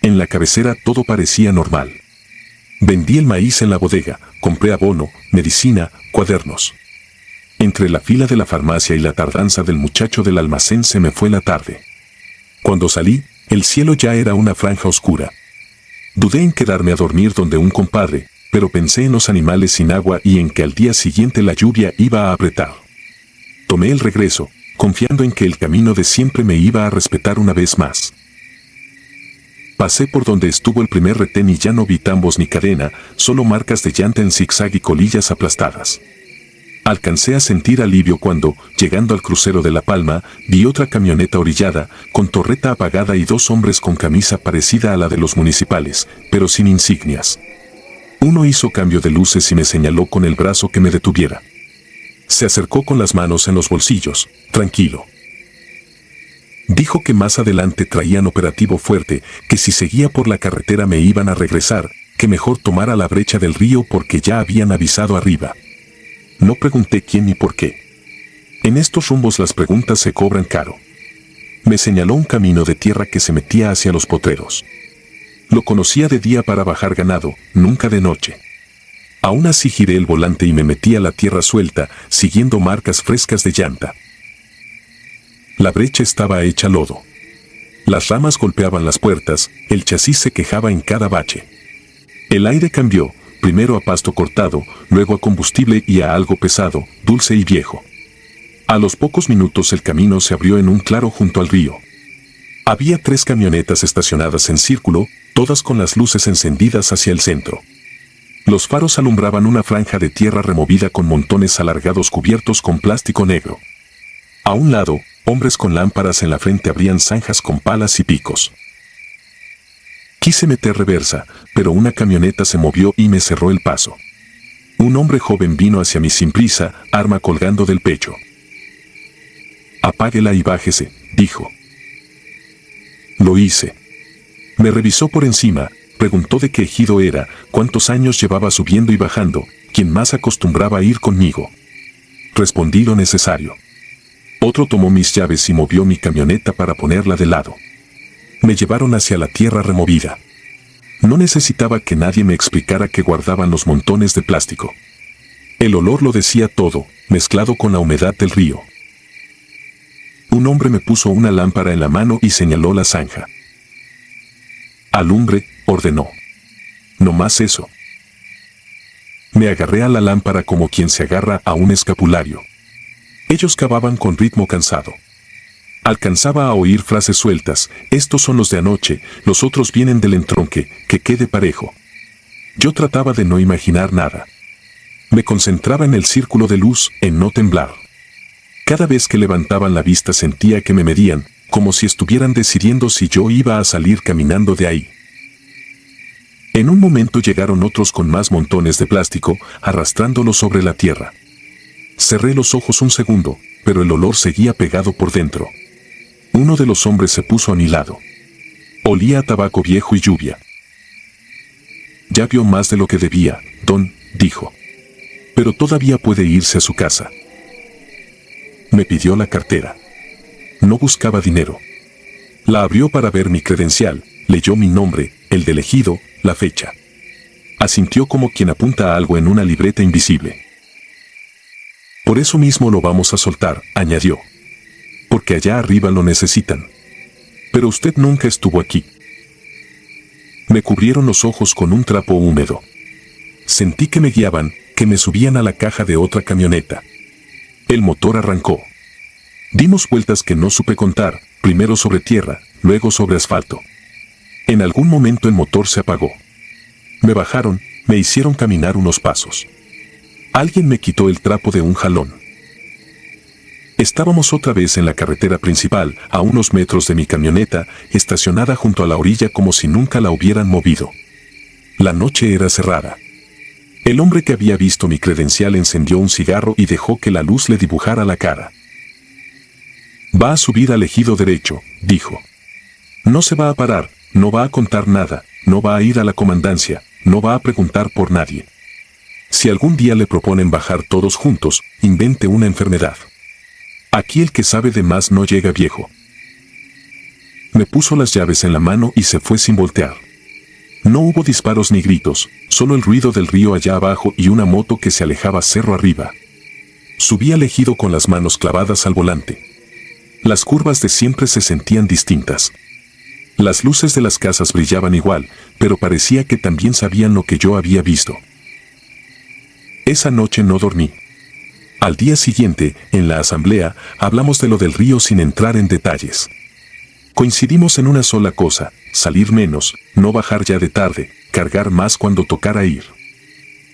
En la cabecera todo parecía normal. Vendí el maíz en la bodega, compré abono, medicina, cuadernos. Entre la fila de la farmacia y la tardanza del muchacho del almacén se me fue la tarde. Cuando salí, el cielo ya era una franja oscura. Dudé en quedarme a dormir donde un compadre, pero pensé en los animales sin agua y en que al día siguiente la lluvia iba a apretar. Tomé el regreso, confiando en que el camino de siempre me iba a respetar una vez más. Pasé por donde estuvo el primer retén y ya no vi tambos ni cadena, solo marcas de llanta en zigzag y colillas aplastadas. Alcancé a sentir alivio cuando, llegando al crucero de La Palma, vi otra camioneta orillada, con torreta apagada y dos hombres con camisa parecida a la de los municipales, pero sin insignias. Uno hizo cambio de luces y me señaló con el brazo que me detuviera. Se acercó con las manos en los bolsillos, tranquilo. Dijo que más adelante traían operativo fuerte, que si seguía por la carretera me iban a regresar, que mejor tomara la brecha del río porque ya habían avisado arriba. No pregunté quién ni por qué. En estos rumbos las preguntas se cobran caro. Me señaló un camino de tierra que se metía hacia los potreros. Lo conocía de día para bajar ganado, nunca de noche. Aún así giré el volante y me metí a la tierra suelta, siguiendo marcas frescas de llanta. La brecha estaba hecha lodo. Las ramas golpeaban las puertas, el chasis se quejaba en cada bache. El aire cambió, primero a pasto cortado, luego a combustible y a algo pesado, dulce y viejo. A los pocos minutos el camino se abrió en un claro junto al río. Había 3 camionetas estacionadas en círculo, todas con las luces encendidas hacia el centro. Los faros alumbraban una franja de tierra removida con montones alargados cubiertos con plástico negro. A un lado, hombres con lámparas en la frente abrían zanjas con palas y picos. Quise meter reversa, pero una camioneta se movió y me cerró el paso. Un hombre joven vino hacia mí sin prisa, arma colgando del pecho. «Apáguela y bájese», dijo. Lo hice. Me revisó por encima, preguntó de qué ejido era, cuántos años llevaba subiendo y bajando, quién más acostumbraba a ir conmigo. Respondí lo necesario. Otro tomó mis llaves y movió mi camioneta para ponerla de lado. Me llevaron hacia la tierra removida. No necesitaba que nadie me explicara que guardaban los montones de plástico. El olor lo decía todo, mezclado con la humedad del río. Un hombre me puso una lámpara en la mano y señaló la zanja. «Alumbre», ordenó. «No más eso». Me agarré a la lámpara como quien se agarra a un escapulario. Ellos cavaban con ritmo cansado. Alcanzaba a oír frases sueltas: «Estos son los de anoche, los otros vienen del entronque, que quede parejo». Yo trataba de no imaginar nada. Me concentraba en el círculo de luz, en no temblar. Cada vez que levantaban la vista sentía que me medían, como si estuvieran decidiendo si yo iba a salir caminando de ahí. En un momento llegaron otros con más montones de plástico, arrastrándolos sobre la tierra. Cerré los ojos un segundo, pero el olor seguía pegado por dentro. Uno de los hombres se puso a mi lado. Olía a tabaco viejo y lluvia. «Ya vio más de lo que debía, don», dijo. «Pero todavía puede irse a su casa». Me pidió la cartera. No buscaba dinero. La abrió para ver mi credencial, leyó mi nombre, el del ejido, la fecha. Asintió como quien apunta a algo en una libreta invisible. «Por eso mismo lo vamos a soltar», añadió. «Porque allá arriba lo necesitan. Pero usted nunca estuvo aquí». Me cubrieron los ojos con un trapo húmedo. Sentí que me guiaban, que me subían a la caja de otra camioneta. El motor arrancó. Dimos vueltas que no supe contar, primero sobre tierra, luego sobre asfalto. En algún momento el motor se apagó. Me bajaron, me hicieron caminar unos pasos. Alguien me quitó el trapo de un jalón. Estábamos otra vez en la carretera principal, a unos metros de mi camioneta, estacionada junto a la orilla como si nunca la hubieran movido. La noche era cerrada. El hombre que había visto mi credencial encendió un cigarro y dejó que la luz le dibujara la cara. Va a subir al ejido derecho, dijo. No se va a parar, no va a contar nada, no va a ir a la comandancia, no va a preguntar por nadie. Si algún día le proponen bajar todos juntos, invente una enfermedad. Aquí el que sabe de más no llega viejo. Me puso las llaves en la mano y se fue sin voltear. No hubo disparos ni gritos, solo el ruido del río allá abajo y una moto que se alejaba cerro arriba. Subí al ejido con las manos clavadas al volante. Las curvas de siempre se sentían distintas. Las luces de las casas brillaban igual, pero parecía que también sabían lo que yo había visto. Esa noche no dormí. Al día siguiente, en la asamblea, hablamos de lo del río sin entrar en detalles. Coincidimos en una sola cosa, salir menos, no bajar ya de tarde, cargar más cuando tocara ir.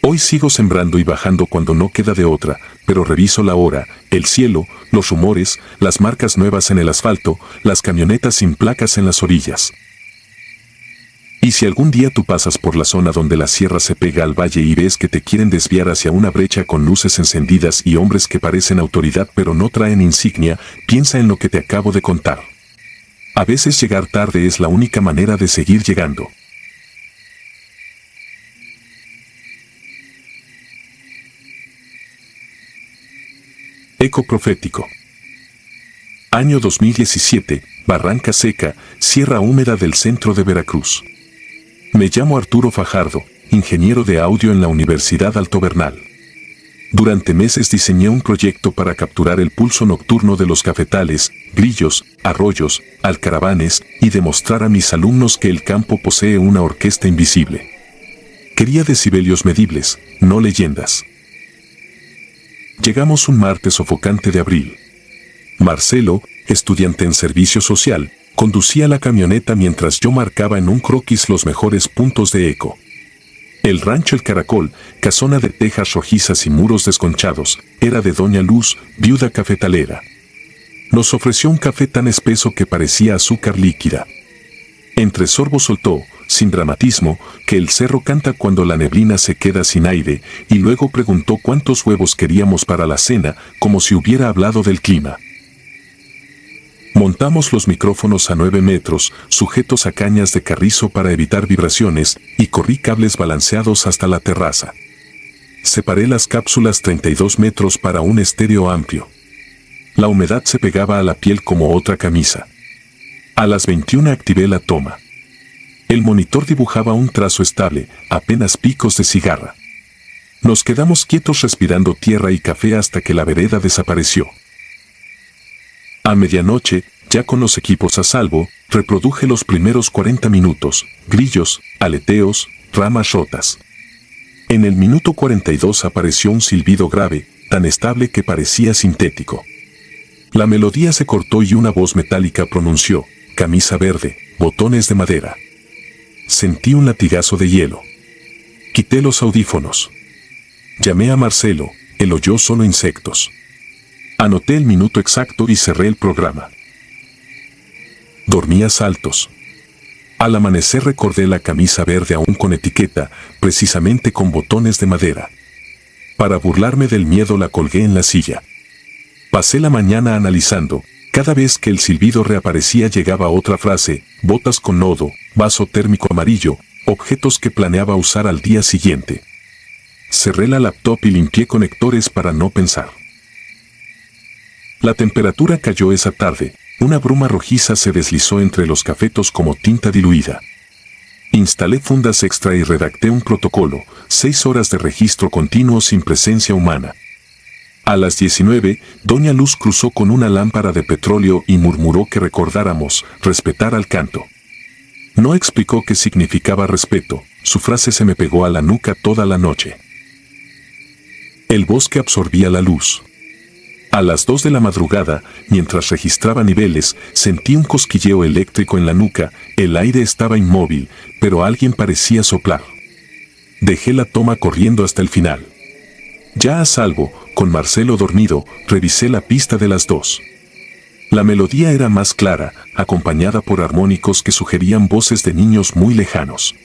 Hoy sigo sembrando y bajando cuando no queda de otra, pero reviso la hora, el cielo, los rumores, las marcas nuevas en el asfalto, las camionetas sin placas en las orillas. Y si algún día tú pasas por la zona donde la sierra se pega al valle y ves que te quieren desviar hacia una brecha con luces encendidas y hombres que parecen autoridad pero no traen insignia, piensa en lo que te acabo de contar. A veces llegar tarde es la única manera de seguir llegando. Eco profético. Año 2017, Barranca Seca, Sierra Húmeda del centro de Veracruz. Me llamo Arturo Fajardo, ingeniero de audio en la Universidad Alto Bernal. Durante meses diseñé un proyecto para capturar el pulso nocturno de los cafetales, grillos, arroyos, alcaravanes y demostrar a mis alumnos que el campo posee una orquesta invisible. Quería decibelios medibles, no leyendas. Llegamos un martes sofocante de abril. Marcelo, estudiante en servicio social, conducía la camioneta mientras yo marcaba en un croquis los mejores puntos de eco. El rancho El Caracol, casona de tejas rojizas y muros desconchados, era de Doña Luz, viuda cafetalera. Nos ofreció un café tan espeso que parecía azúcar líquida. Entre sorbos soltó, sin dramatismo, que el cerro canta cuando la neblina se queda sin aire, y luego preguntó cuántos huevos queríamos para la cena, como si hubiera hablado del clima. Montamos los micrófonos a 9 metros, sujetos a cañas de carrizo para evitar vibraciones, y corrí cables balanceados hasta la terraza. Separé las cápsulas 32 metros para un estéreo amplio. La humedad se pegaba a la piel como otra camisa. A las 21 activé la toma. El monitor dibujaba un trazo estable, apenas picos de cigarra. Nos quedamos quietos respirando tierra y café hasta que la vereda desapareció. A medianoche, ya con los equipos a salvo, reproduje los primeros 40 minutos, grillos, aleteos, ramas rotas. En el minuto 42 apareció un silbido grave, tan estable que parecía sintético. La melodía se cortó y una voz metálica pronunció, camisa verde, botones de madera. Sentí un latigazo de hielo. Quité los audífonos. Llamé a Marcelo, él oyó solo insectos. Anoté el minuto exacto y cerré el programa. Dormí a saltos. Al amanecer recordé la camisa verde aún con etiqueta, precisamente con botones de madera. Para burlarme del miedo la colgué en la silla. Pasé la mañana analizando. Cada vez que el silbido reaparecía llegaba otra frase, botas con nodo, vaso térmico amarillo, objetos que planeaba usar al día siguiente. Cerré la laptop y limpié conectores para no pensar. La temperatura cayó esa tarde, una bruma rojiza se deslizó entre los cafetos como tinta diluida. Instalé fundas extra y redacté un protocolo, 6 horas de registro continuo sin presencia humana. A las 19, Doña Luz cruzó con una lámpara de petróleo y murmuró que recordáramos, respetar al canto. No explicó qué significaba respeto, su frase se me pegó a la nuca toda la noche. El bosque absorbía la luz. A las 2 de la madrugada, mientras registraba niveles, sentí un cosquilleo eléctrico en la nuca, el aire estaba inmóvil, pero alguien parecía soplar. Dejé la toma corriendo hasta el final. Ya a salvo, con Marcelo dormido, revisé la pista de las 2. La melodía era más clara, acompañada por armónicos que sugerían voces de niños muy lejanos.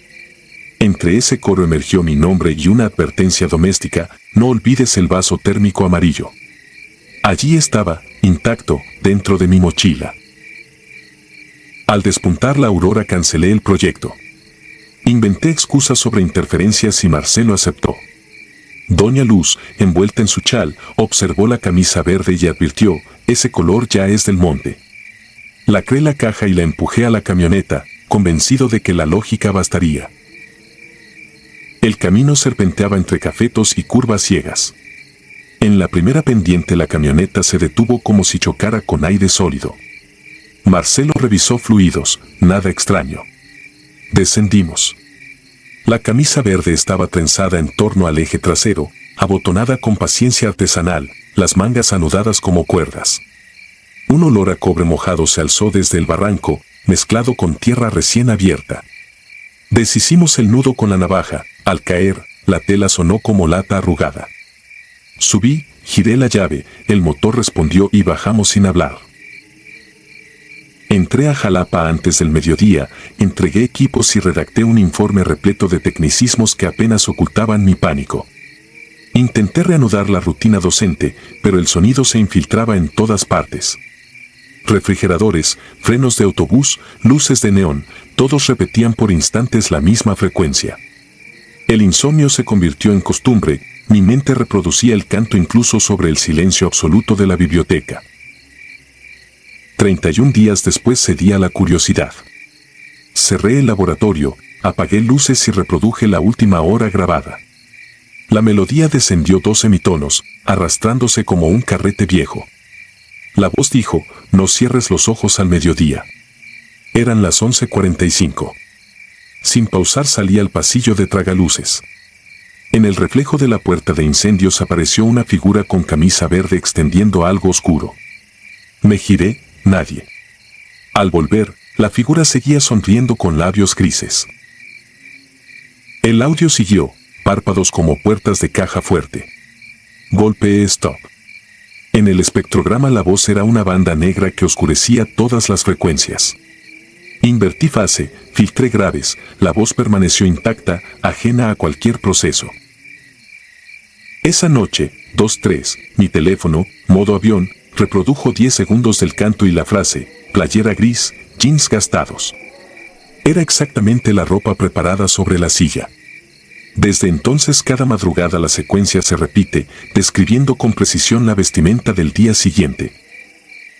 Entre ese coro emergió mi nombre y una advertencia doméstica: no olvides el vaso térmico amarillo. Allí estaba, intacto, dentro de mi mochila. Al despuntar la aurora cancelé el proyecto. Inventé excusas sobre interferencias y Marcelo aceptó. Doña Luz, envuelta en su chal, observó la camisa verde y advirtió: ese color ya es del monte. Lacré la caja y la empujé a la camioneta, convencido de que la lógica bastaría. El camino serpenteaba entre cafetos y curvas ciegas. En la primera pendiente la camioneta se detuvo como si chocara con aire sólido. Marcelo revisó fluidos, nada extraño. Descendimos. La camisa verde estaba trenzada en torno al eje trasero, abotonada con paciencia artesanal, las mangas anudadas como cuerdas. Un olor a cobre mojado se alzó desde el barranco, mezclado con tierra recién abierta. Deshicimos el nudo con la navaja. Al caer, la tela sonó como lata arrugada. Subí, giré la llave, el motor respondió y bajamos sin hablar. Entré a Jalapa antes del mediodía, entregué equipos y redacté un informe repleto de tecnicismos que apenas ocultaban mi pánico. Intenté reanudar la rutina docente, pero el sonido se infiltraba en todas partes. Refrigeradores, frenos de autobús, luces de neón, todos repetían por instantes la misma frecuencia. El insomnio se convirtió en costumbre, mi mente reproducía el canto incluso sobre el silencio absoluto de la biblioteca. 31 días después cedí a la curiosidad. Cerré el laboratorio, apagué luces y reproduje la última hora grabada. La melodía descendió 2 semitonos, arrastrándose como un carrete viejo. La voz dijo: no cierres los ojos al mediodía. Eran las 11:45. Sin pausar salí al pasillo de tragaluces. En el reflejo de la puerta de incendios apareció una figura con camisa verde extendiendo algo oscuro. Me giré, nadie. Al volver, la figura seguía sonriendo con labios grises. El audio siguió, párpados como puertas de caja fuerte. Golpeé stop. En el espectrograma la voz era una banda negra que oscurecía todas las frecuencias. Invertí fase, filtré graves, la voz permaneció intacta, ajena a cualquier proceso. Esa noche, 2-3, mi teléfono, modo avión, reprodujo 10 segundos del canto y la frase: playera gris, jeans gastados. Era exactamente la ropa preparada sobre la silla. Desde entonces cada madrugada la secuencia se repite, describiendo con precisión la vestimenta del día siguiente.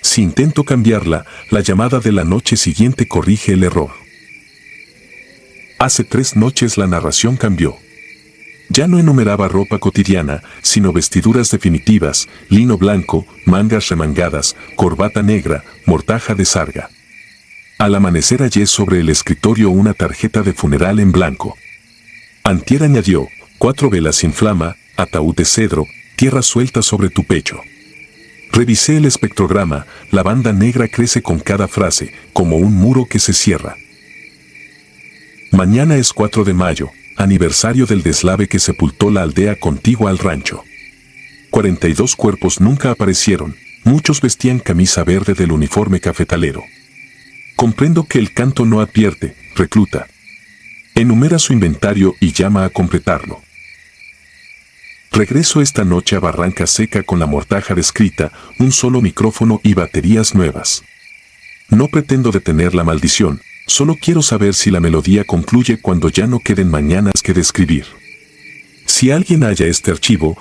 Si intento cambiarla, la llamada de la noche siguiente corrige el error. Hace 3 noches la narración cambió. Ya no enumeraba ropa cotidiana, sino vestiduras definitivas: lino blanco, mangas remangadas, corbata negra, mortaja de sarga. Al amanecer hallé sobre el escritorio una tarjeta de funeral en blanco. Antier añadió: 4 velas sin flama, ataúd de cedro, tierra suelta sobre tu pecho. Revisé el espectrograma, la banda negra crece con cada frase, como un muro que se cierra. Mañana es 4 de mayo, aniversario del deslave que sepultó la aldea contigua al rancho. 42 cuerpos nunca aparecieron, muchos vestían camisa verde del uniforme cafetalero. Comprendo que el canto no advierte, recluta. Enumera su inventario y llama a completarlo. Regreso esta noche a Barranca Seca con la mortaja descrita, un solo micrófono y baterías nuevas. No pretendo detener la maldición, solo quiero saber si la melodía concluye cuando ya no queden mañanas que describir. Si alguien halla este archivo,